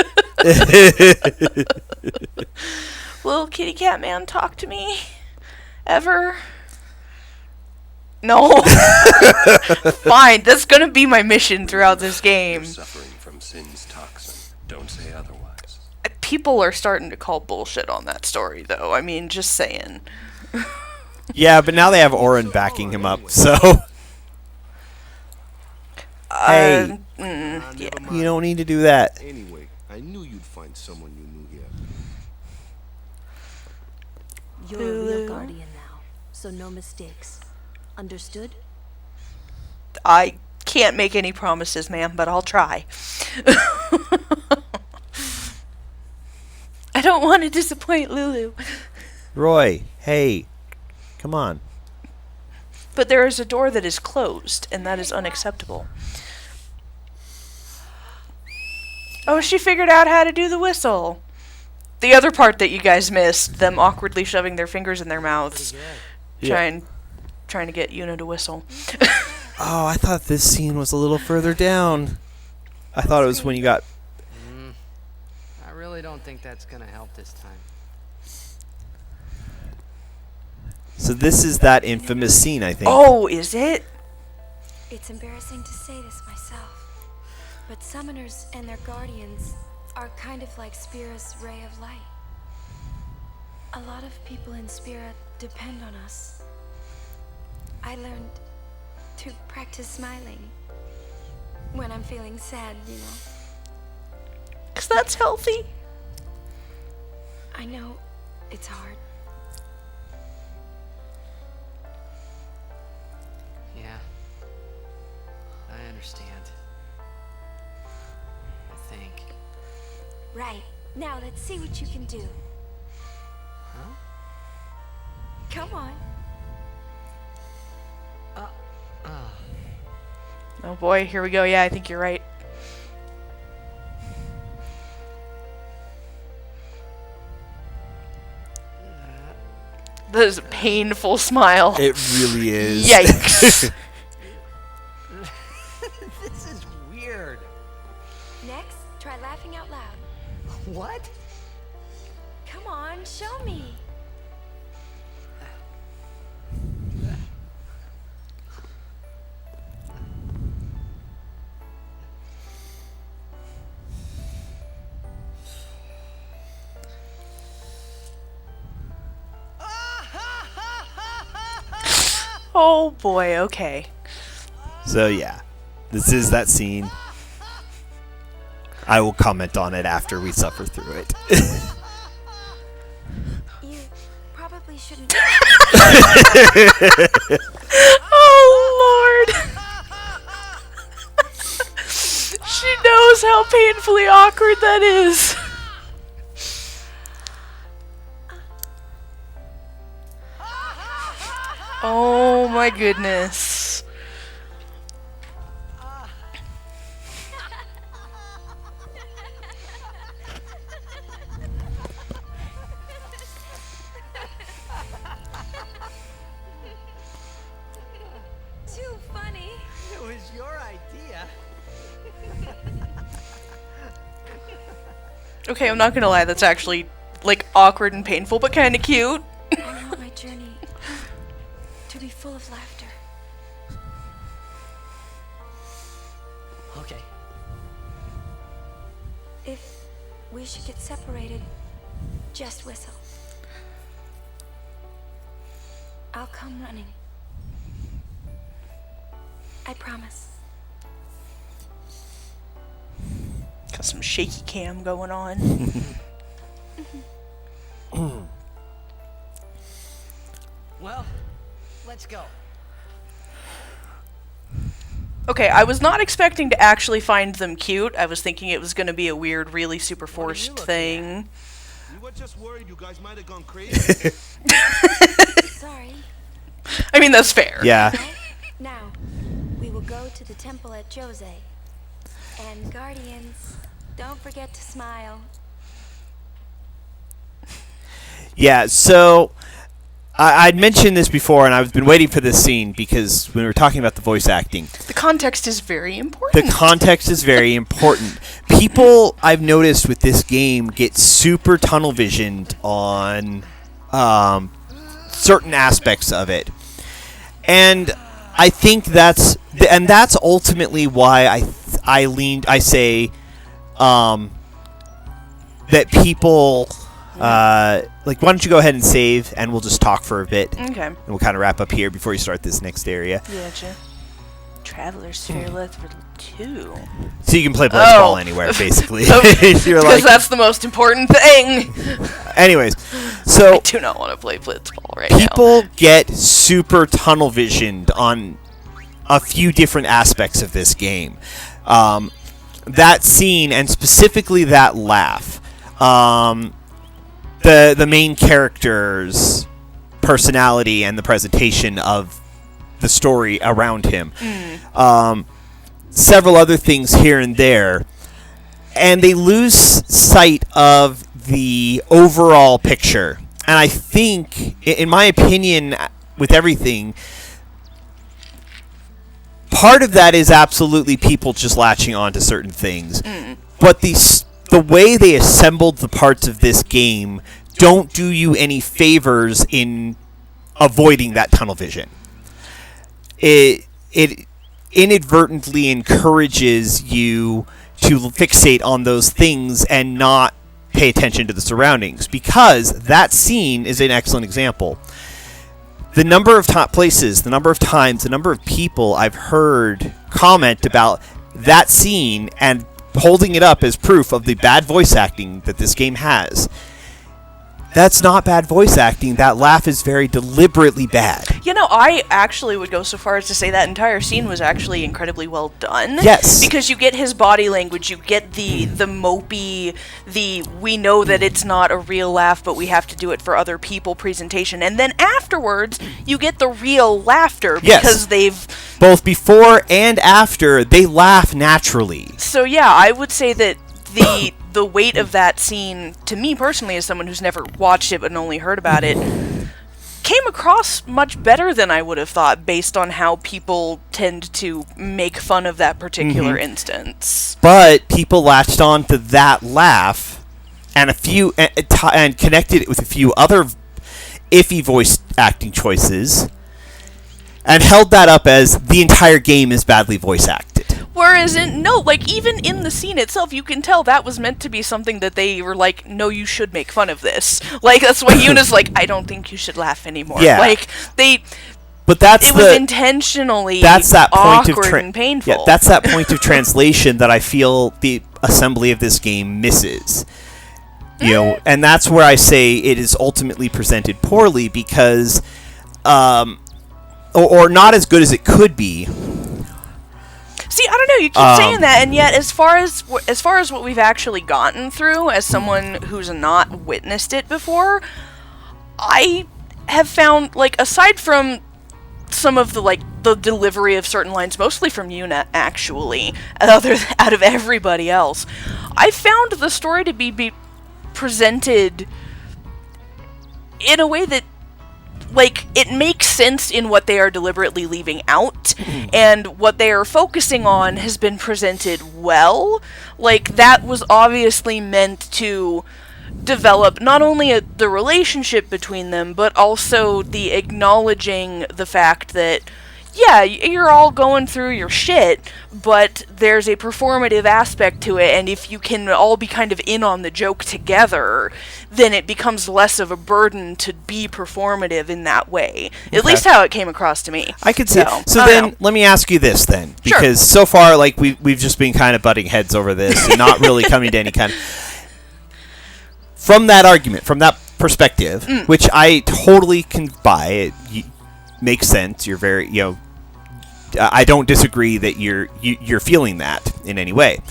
Will Kitty Cat Man talk to me? Ever? No. Fine, that's gonna be my mission throughout this game. Suffering from sin's toxin. Don't say otherwise. People are starting to call bullshit on that story, though. I mean, just saying. Yeah, but now they have Orin backing him up, so... Hey, yeah. you don't need to do that. Anyway, I knew you'd find someone you knew here. You're a real guardian now, so no mistakes. Understood? I can't make any promises, ma'am, but I'll try. I don't want to disappoint Lulu. Roy, hey, come on. But there is a door that is closed, and that is unacceptable. Oh, she figured out how to do the whistle. The other part that you guys missed, them awkwardly shoving their fingers in their mouths, trying to get Yuna to whistle. Oh, I thought this scene was a little further down. I thought it was when you got... I really don't think that's gonna help this time. So this is that infamous scene, I think. Oh, is it? It's embarrassing to say this myself, but summoners and their guardians are kind of like Spira's ray of light. A lot of people in Spira depend on us. I learned to practice smiling when I'm feeling sad, you know. 'Cause that's healthy. I know it's hard. Yeah. I understand. I think. Right. Now let's see what you can do. Huh? Come on. Oh boy, here we go. Yeah, I think you're right. That is a painful smile. It really is. Yikes. This is weird. Next, try laughing out loud. What? Come on, show me. Oh boy, okay. So yeah, this is that scene. I will comment on it after we suffer through it. You probably shouldn't. Oh Lord. She knows how painfully awkward that is. Oh my goodness. Too funny. It was your idea. Okay, I'm not gonna lie, that's actually like awkward and painful, but kind of cute. I want my journey to be full of laughter. Okay. If we should get separated, just whistle. I'll come running. I promise. Got some shaky cam going on. Well, let's go. Okay, I was not expecting to actually find them cute. I was thinking it was going to be a weird, really super forced thing. We were just worried you guys might have gone crazy. Sorry. I mean, that's fair. Yeah. Now, we will go to the temple at Jose. And Guardians, don't forget to smile. Yeah, so I'd mentioned this before, and I've been waiting for this scene because when we were talking about the voice acting, The context is very important. the context is very important. People, I've noticed with this game, get super tunnel visioned on certain aspects of it. And I think that's ultimately why I say that people like, why don't you go ahead and save, and we'll just talk for a bit. Okay. And we'll kind of wrap up here before you start this next area. Gotcha. Traveler's Fair Level 2. So you can play Blitzball anywhere, basically. Because that's the most important thing. Anyways, so I do not want to play Blitzball right now. people get super tunnel visioned on a few different aspects of this game. That scene, and specifically that laugh, the main character's personality and the presentation of the story around him. Several other things here and there, and they lose sight of the overall picture. And I think, in my opinion, with everything, part of that is absolutely people just latching on to certain things. But the way they assembled the parts of this game don't do you any favors in avoiding that tunnel vision. It inadvertently encourages you to fixate on those things and not pay attention to the surroundings, because that scene is an excellent example. The number of top places, the number of times, the number of people I've heard comment about that scene and holding it up as proof of the bad voice acting that this game has. That's not bad voice acting. That laugh is very deliberately bad. You know, I actually would go so far as to say that entire scene was actually incredibly well done. Yes. Because you get his body language, you get the mopey, we know that it's not a real laugh, but we have to do it for other people presentation. And then afterwards, you get the real laughter because they've... Both before and after, they laugh naturally. So yeah, I would say that the weight of that scene, to me personally, as someone who's never watched it but only heard about it, came across much better than I would have thought, based on how people tend to make fun of that particular instance. But people latched on to that laugh and and connected it with a few other iffy voice acting choices and held that up as the entire game is badly voice acted. Whereas even in the scene itself, you can tell that was meant to be something that they were like, no, you should make fun of this. Like, that's why Yuna's like, I don't think you should laugh anymore. Yeah. Like, But it was intentionally awkward and painful. Yeah, that's that point of translation that I feel the assembly of this game misses. You know, and that's where I say it is ultimately presented poorly because, or not as good as it could be. See, I don't know. You keep saying that, and yet, as far as what we've actually gotten through, as someone who's not witnessed it before, I have found, like, aside from some of the delivery of certain lines, mostly from Yuna, actually, out of everybody else, I found the story to be presented in a way that, like, it makes sense in what they are deliberately leaving out, and what they are focusing on has been presented well. Like, that was obviously meant to develop not only the relationship between them, but also the acknowledging the fact that, yeah, you're all going through your shit, but there's a performative aspect to it, and if you can all be kind of in on the joke together, then it becomes less of a burden to be performative in that way. At least how it came across to me. I could see it. So then, let me ask you this then, because so far, like, we've just been kind of butting heads over this, and not really coming to any kind of... From that argument, from that perspective, which I totally can buy, it makes sense. You're very, I don't disagree that you're feeling that in any way.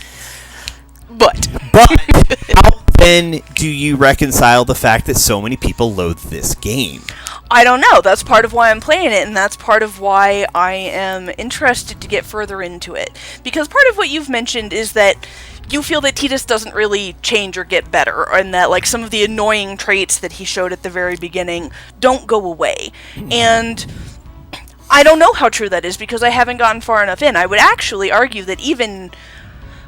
But how then do you reconcile the fact that so many people loathe this game? I don't know. That's part of why I'm playing it, and that's part of why I am interested to get further into it. Because part of what you've mentioned is that you feel that Tidus doesn't really change or get better, and that, like, some of the annoying traits that he showed at the very beginning don't go away. And I don't know how true that is, because I haven't gotten far enough in. I would actually argue that even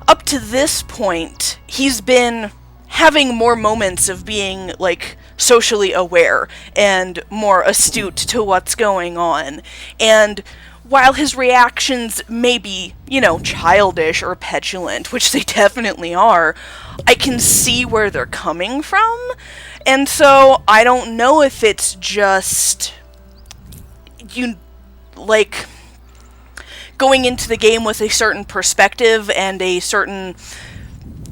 up to this point, he's been having more moments of being, like, socially aware and more astute to what's going on. And while his reactions may be, childish or petulant, which they definitely are, I can see where they're coming from. And so I don't know if it's just going into the game with a certain perspective and a certain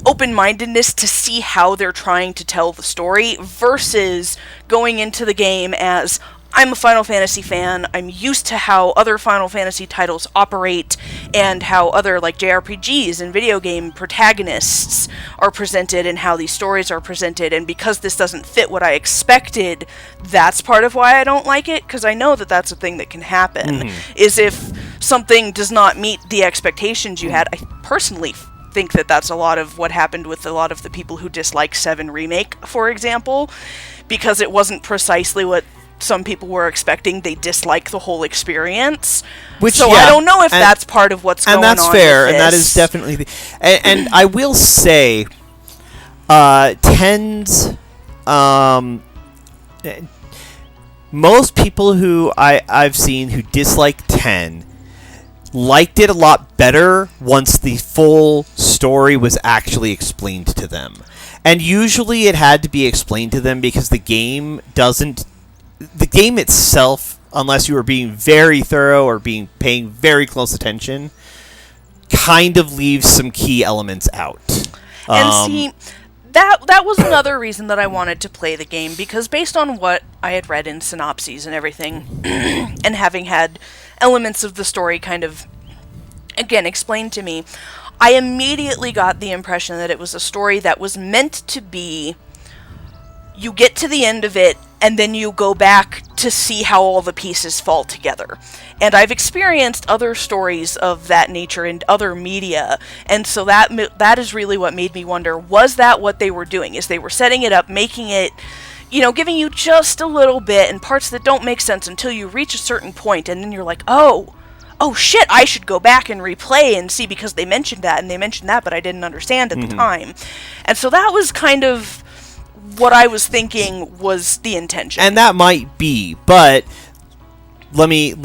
open-mindedness to see how they're trying to tell the story versus going into the game as, I'm a Final Fantasy fan, I'm used to how other Final Fantasy titles operate and how other, like, JRPGs and video game protagonists are presented and how these stories are presented, and because this doesn't fit what I expected, that's part of why I don't like it, because I know that that's a thing that can happen, is if something does not meet the expectations you had. I personally think that that's a lot of what happened with a lot of the people who dislike 7 Remake, for example, because it wasn't precisely what some people were expecting. They dislike the whole experience. I don't know if that's part of what's going on. And that's fair, and that is definitely... and I will say, 10's... most people who I've seen who dislike 10 liked it a lot better once the full story was actually explained to them. And usually it had to be explained to them because the game itself, unless you were being very thorough or paying very close attention, kind of leaves some key elements out. And see, that was another reason that I wanted to play the game, because based on what I had read in synopses and everything, and having had elements of the story kind of, again, explained to me, I immediately got the impression that it was a story that was meant to be, you get to the end of it, and then you go back to see how all the pieces fall together. And I've experienced other stories of that nature in other media, and so that is really what made me wonder, was that what they were doing? Is they were setting it up, making it, giving you just a little bit, and parts that don't make sense until you reach a certain point, and then you're like, oh shit, I should go back and replay and see, because they mentioned that, and they mentioned that, but I didn't understand at the time. And so that was kind of what I was thinking was the intention. And that might be, but let me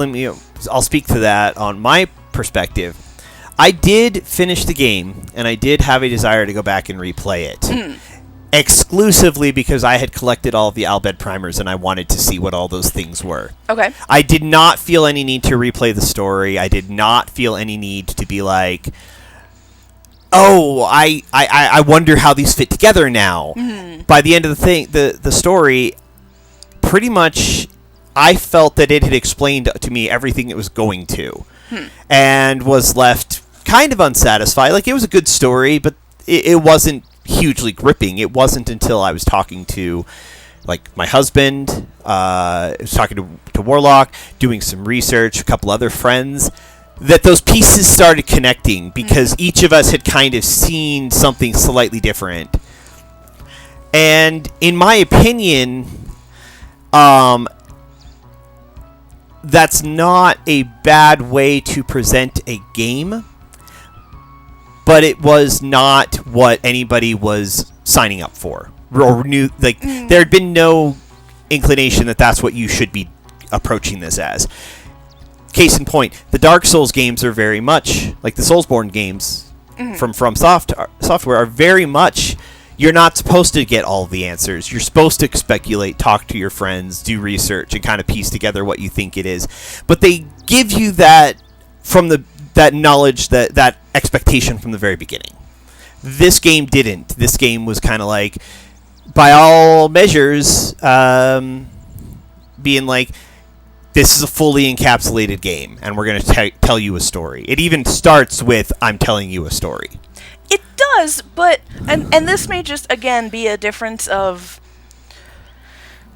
I'll speak to that on my perspective. I did finish the game, and I did have a desire to go back and replay it. Exclusively because I had collected all of the Albed primers, and I wanted to see what all those things were. Okay. I did not feel any need to replay the story. I did not feel any need to be like, I wonder how these fit together now. By the end of the story, pretty much I felt that it had explained to me everything it was going to, and was left kind of unsatisfied. Like, it was a good story, but it wasn't hugely gripping. It wasn't until I was talking to, like, my husband, I was talking to Warlock, doing some research, a couple other friends, that those pieces started connecting, because each of us had kind of seen something slightly different. And in my opinion, that's not a bad way to present a game, but it was not what anybody was signing up for, or knew. Like, there had been no inclination that that's what you should be approaching this as. Case in point, the Dark Souls games are very much like the Soulsborne games from Software are very much, you're not supposed to get all the answers. You're supposed to speculate, talk to your friends, do research, and kind of piece together what you think it is. But they give you that from that knowledge, that expectation from the very beginning. This game didn't. This game was kind of like, by all measures, being like, this is a fully encapsulated game, and we're going to tell you a story. It even starts with, I'm telling you a story. It does, but... And this may just, again, be a difference of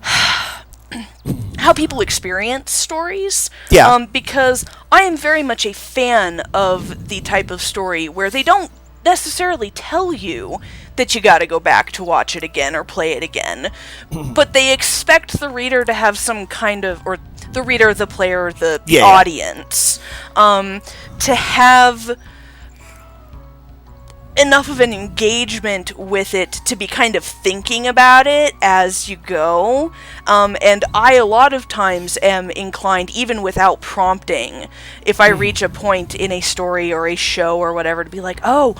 how people experience stories. Yeah. Because I am very much a fan of the type of story where they don't necessarily tell you that you gotta go back to watch it again or play it again, but they expect the reader to have some kind of... or the reader, the player, the audience, to have enough of an engagement with it to be kind of thinking about it as you go. And I, a lot of times, am inclined, even without prompting, if I reach a point in a story or a show or whatever, to be like, oh,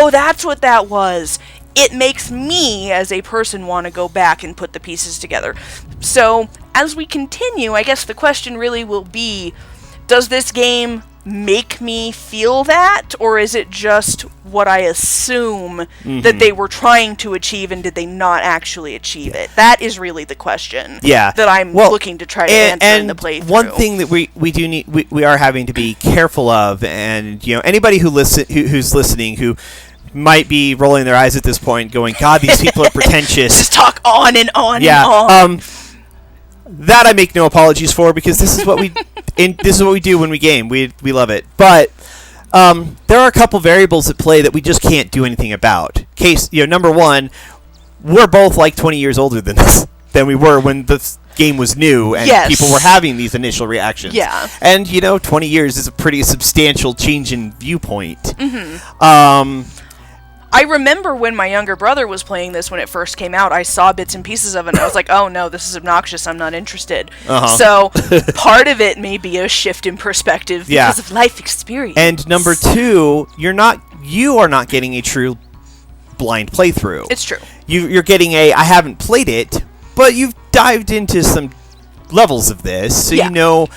that's what that was. It makes me, as a person, want to go back and put the pieces together. So, as we continue, I guess the question really will be, does this game make me feel that, or is it just what I assume that they were trying to achieve, and did they not actually achieve it? That is really the question that I'm looking to try to answer in the playthrough. One thing that we do need, we are having to be careful of, and anybody who's listening who might be rolling their eyes at this point, going, "God, these people are pretentious." Just talk on and on and on. That I make no apologies for, because this is what we this is what we do when we game. We love it. But there are a couple variables at play that we just can't do anything about. Number one, we're both like 20 years older than we were when the game was new, and people were having these initial reactions. Yeah. And 20 years is a pretty substantial change in viewpoint. I remember when my younger brother was playing this when it first came out, I saw bits and pieces of it, and I was like, oh no, this is obnoxious, I'm not interested. So, part of it may be a shift in perspective because of life experience. And number two, you are not getting a true blind playthrough. It's true. You're getting I haven't played it, but you've dived into some levels of this, so you know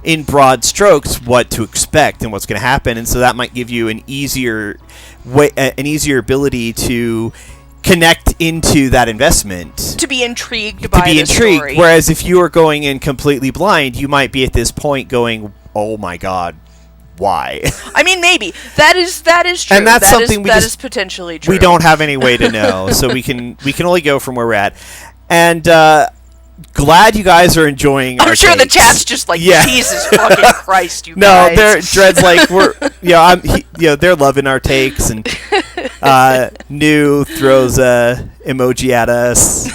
in broad strokes what to expect and what's going to happen, and so that might give you an easier ability to connect into that investment, to be intrigued by the story. Whereas if you are going in completely blind, you might be at this point going, "Oh my God, why?" I mean, maybe that is true, and that's something that is potentially true. We don't have any way to know, so we can only go from where we're at, and. Glad you guys are enjoying. I'm sure the chat's just like, Jesus fucking Christ, you No, guys. Dread's like they're loving our takes, and New throws a emoji at us.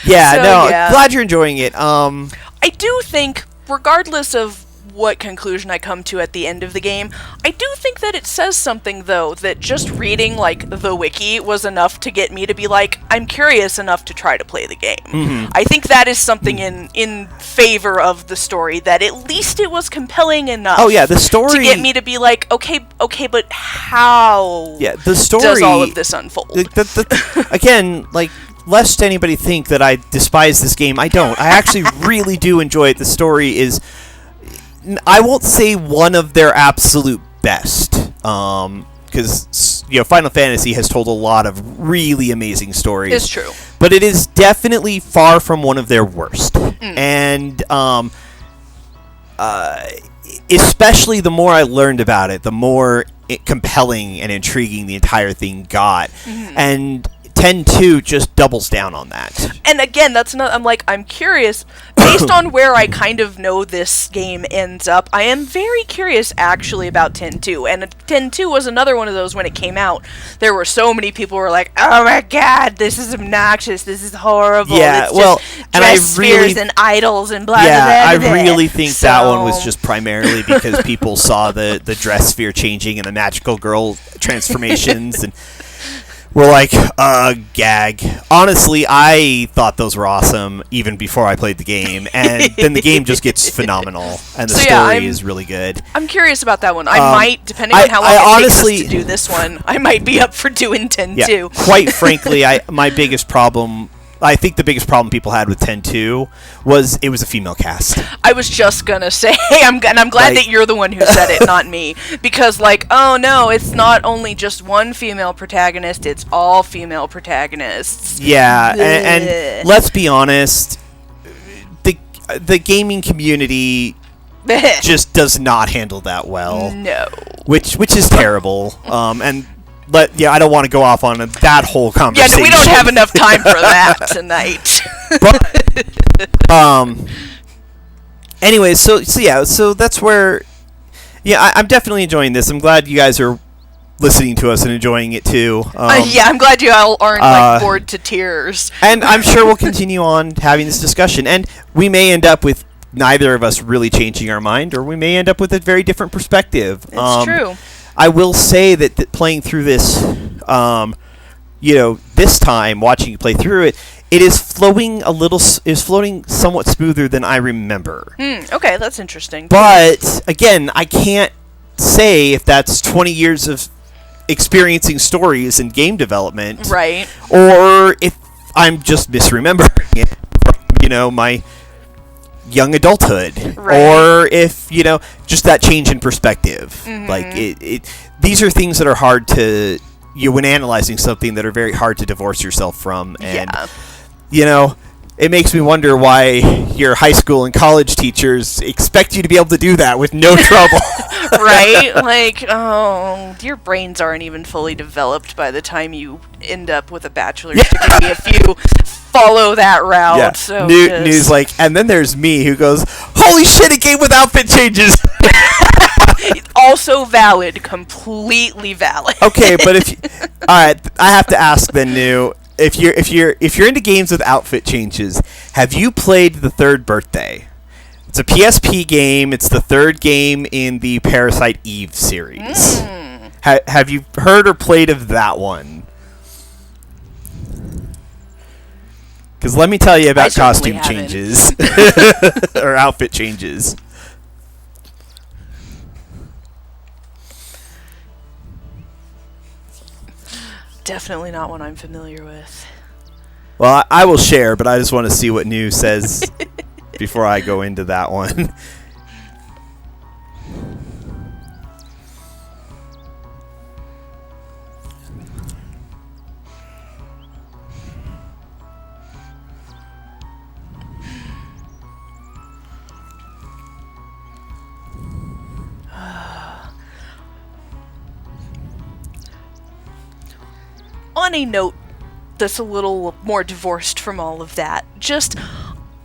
Glad you're enjoying it. I do think, regardless of what conclusion I come to at the end of the game, I do think that it says something, though, that just reading, like, the wiki was enough to get me to be like, I'm curious enough to try to play the game. Mm-hmm. I think that is something in favor of the story, that at least it was compelling enough the story to get me to be like, okay, but how the story does all of this unfold? Again, like, lest anybody think that I despise this game, I don't. I actually really do enjoy it. The story is... I won't say one of their absolute best, because Final Fantasy has told a lot of really amazing stories. It's true, but it is definitely far from one of their worst. And especially the more I learned about it, the more compelling and intriguing the entire thing got. And 10-2 just doubles down on that. And again, I'm curious, based on where I kind of know this game ends up, I am very curious actually about 10-2. And 10-2 was another one of those when it came out. There were so many people who were like, oh my God, this is obnoxious, this is horrible. Yeah, it's just dress spheres and idols and blah, blah, blah, blah. I really think that one was just primarily because people saw the dress sphere changing and the magical girl transformations and... We're like, gag. Honestly, I thought those were awesome even before I played the game, and then the game just gets phenomenal, and the story is really good. I'm curious about that one. I might, depending on how long it takes us to do this one, I might be up for doing 10-2. Yeah, quite frankly, my biggest problem... I think the biggest problem people had with 10-2 was it was a female cast. I was just gonna say, I'm glad that you're the one who said it, not me. Because, oh no, it's not only just one female protagonist, it's all female protagonists. Yeah, and let's be honest, the gaming community just does not handle that well. No. Which is terrible. I don't want to go off on that whole conversation. Yeah, we don't have enough time for that tonight. Anyway, so that's where... Yeah, I'm definitely enjoying this. I'm glad you guys are listening to us and enjoying it, too. I'm glad you all aren't, bored to tears. And I'm sure we'll continue on having this discussion. And we may end up with neither of us really changing our mind, or we may end up with a very different perspective. It's true. I will say that playing through this, this time, watching you play through it, it is floating somewhat smoother than I remember. Okay, that's interesting. But, again, I can't say if that's 20 years of experiencing stories and game development. Right. Or if I'm just misremembering it from, my... young adulthood, right. Or if just that change in perspective. Like these are things that are hard to when analyzing something that are very hard to divorce yourself from, and it makes me wonder why your high school and college teachers expect you to be able to do that with no trouble. Right? Your brains aren't even fully developed by the time you end up with a bachelor's degree if you follow that route. Yeah. So News and then there's me who goes, holy shit, a game with outfit changes. Also valid, completely valid. Okay, but all right, I have to ask then, New. If you're into games with outfit changes, have you played The Third Birthday? It's a PSP game. It's the third game in the Parasite Eve series. Have you heard or played of that one? Because let me tell you about costume changes or outfit changes. Definitely not one I'm familiar with. Well, I will share, but I just want to see what New says. before I go into that one. On a note that's a little more divorced from all of that,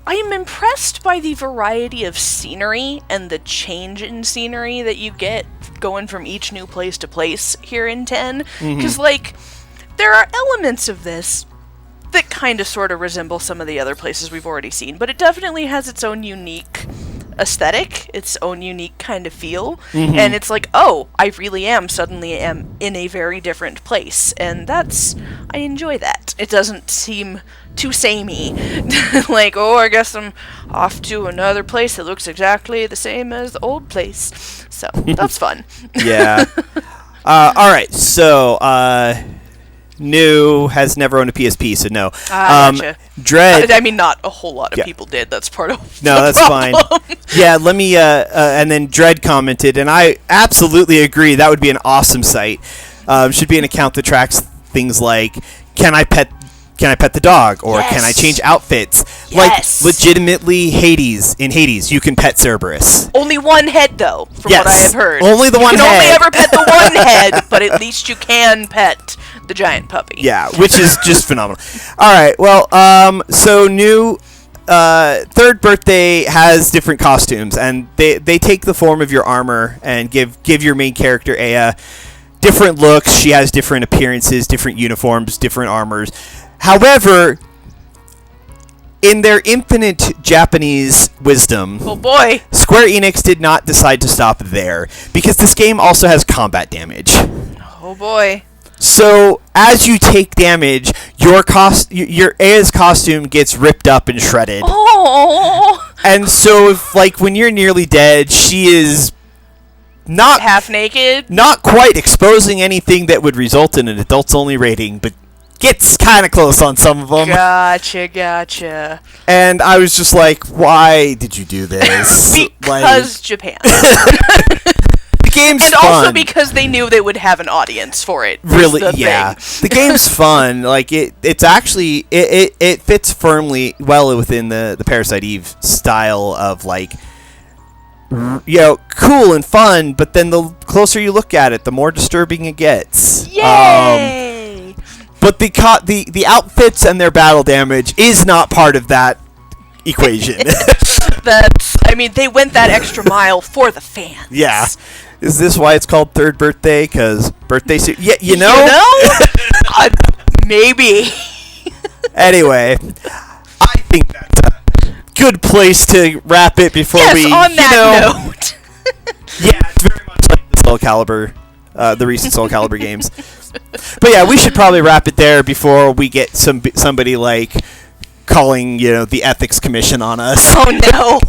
I am impressed by the variety of scenery and the change in scenery that you get going from each new place to place here in 10. Because, there are elements of this that kind of sort of resemble some of the other places we've already seen, but it definitely has its own unique aesthetic, its own unique kind of feel, and it's like, oh, I really am suddenly am in a very different place, and I enjoy that. It doesn't seem too samey, like, oh, I guess I'm off to another place that looks exactly the same as the old place, so that's fun. Yeah. Alright, so, New has never owned a PSP, so no. Gotcha. Dread. I mean, not a whole lot of people did. That's part of No, the that's problem. fine. Yeah, let me. And then Dread commented, and I absolutely agree. That would be an awesome site. Should be an account that tracks things like, can I pet the dog, or can I change outfits? Yes. Like legitimately, in Hades, you can pet Cerberus. Only one head, though, from what I have heard. Only the one head. You can only ever pet the one head, but at least you can pet the giant puppy. Yeah, which is just phenomenal. All right, well, so New third birthday has different costumes, and they take the form of your armor and give your main character Aya different looks. She has different appearances, different uniforms, different armors. However, in their infinite Japanese wisdom, oh boy, Square Enix did not decide to stop there, because this game also has combat damage. Oh boy. So, as you take damage, your Aya's costume gets ripped up and shredded. Oh. And so, when you're nearly dead, she is not half naked, not quite exposing anything that would result in an adults-only rating, but gets kind of close on some of them. Gotcha. And I was just like, why did you do this? Because Japan. The game's and fun. Also because they knew they would have an audience for it. Really, yeah. The game's fun. It's actually it fits firmly well within the Parasite Eve style of cool and fun. But then the closer you look at it, the more disturbing it gets. Yay! But the outfits and their battle damage is not part of that equation. They went that extra mile for the fans. Yeah. Is this why it's called Third Birthday? Because birthday suit. Yeah, you know? Maybe. Anyway, I think that's a good place to wrap it before yes, we. on that note. Yeah, it's very much like the Soul Calibur, the recent Soul Calibur games. But yeah, we should probably wrap it there before we get somebody calling the ethics commission on us. Oh no.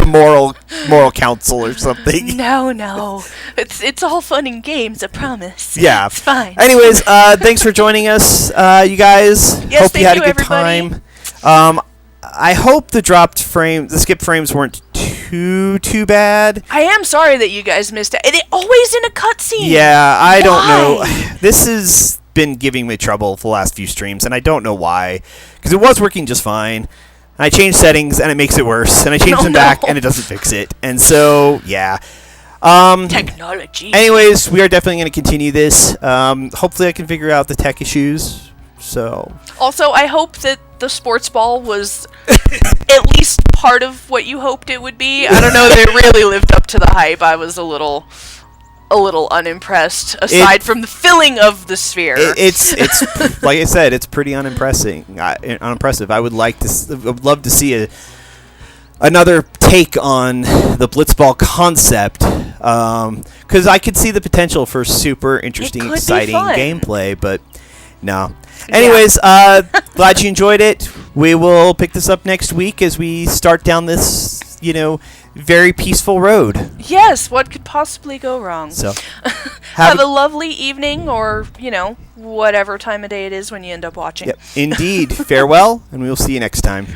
moral council or something. No. It's all fun and games, I promise. Yeah. It's fine. Anyways, thanks for joining us, you guys. Yes, hope you had a good everybody. time. I hope the skip frames weren't too bad. I am sorry that you guys missed it. It's always in a cutscene. Yeah, I don't know. This has been giving me trouble for the last few streams, and I don't know why. Because it was working just fine. I changed settings, and it makes it worse. And I changed them back, and it doesn't fix it. And so, yeah. Technology. Anyways, we are definitely going to continue this. Hopefully I can figure out the tech issues. So. Also, I hope that the sports ball was at least part of what you hoped it would be. I don't know that it really lived up to the hype. I was a little unimpressed, aside from the filling of the sphere. It's like I said, it's pretty unimpressive. I would love to see another take on the Blitzball concept, because I could see the potential for super interesting, exciting gameplay, but no. Anyways, glad you enjoyed it. We will pick this up next week as we start down this, very peaceful road. Yes, what could possibly go wrong? So, have a lovely evening, or, whatever time of day it is when you end up watching. Yep, indeed. Farewell, and we will see you next time.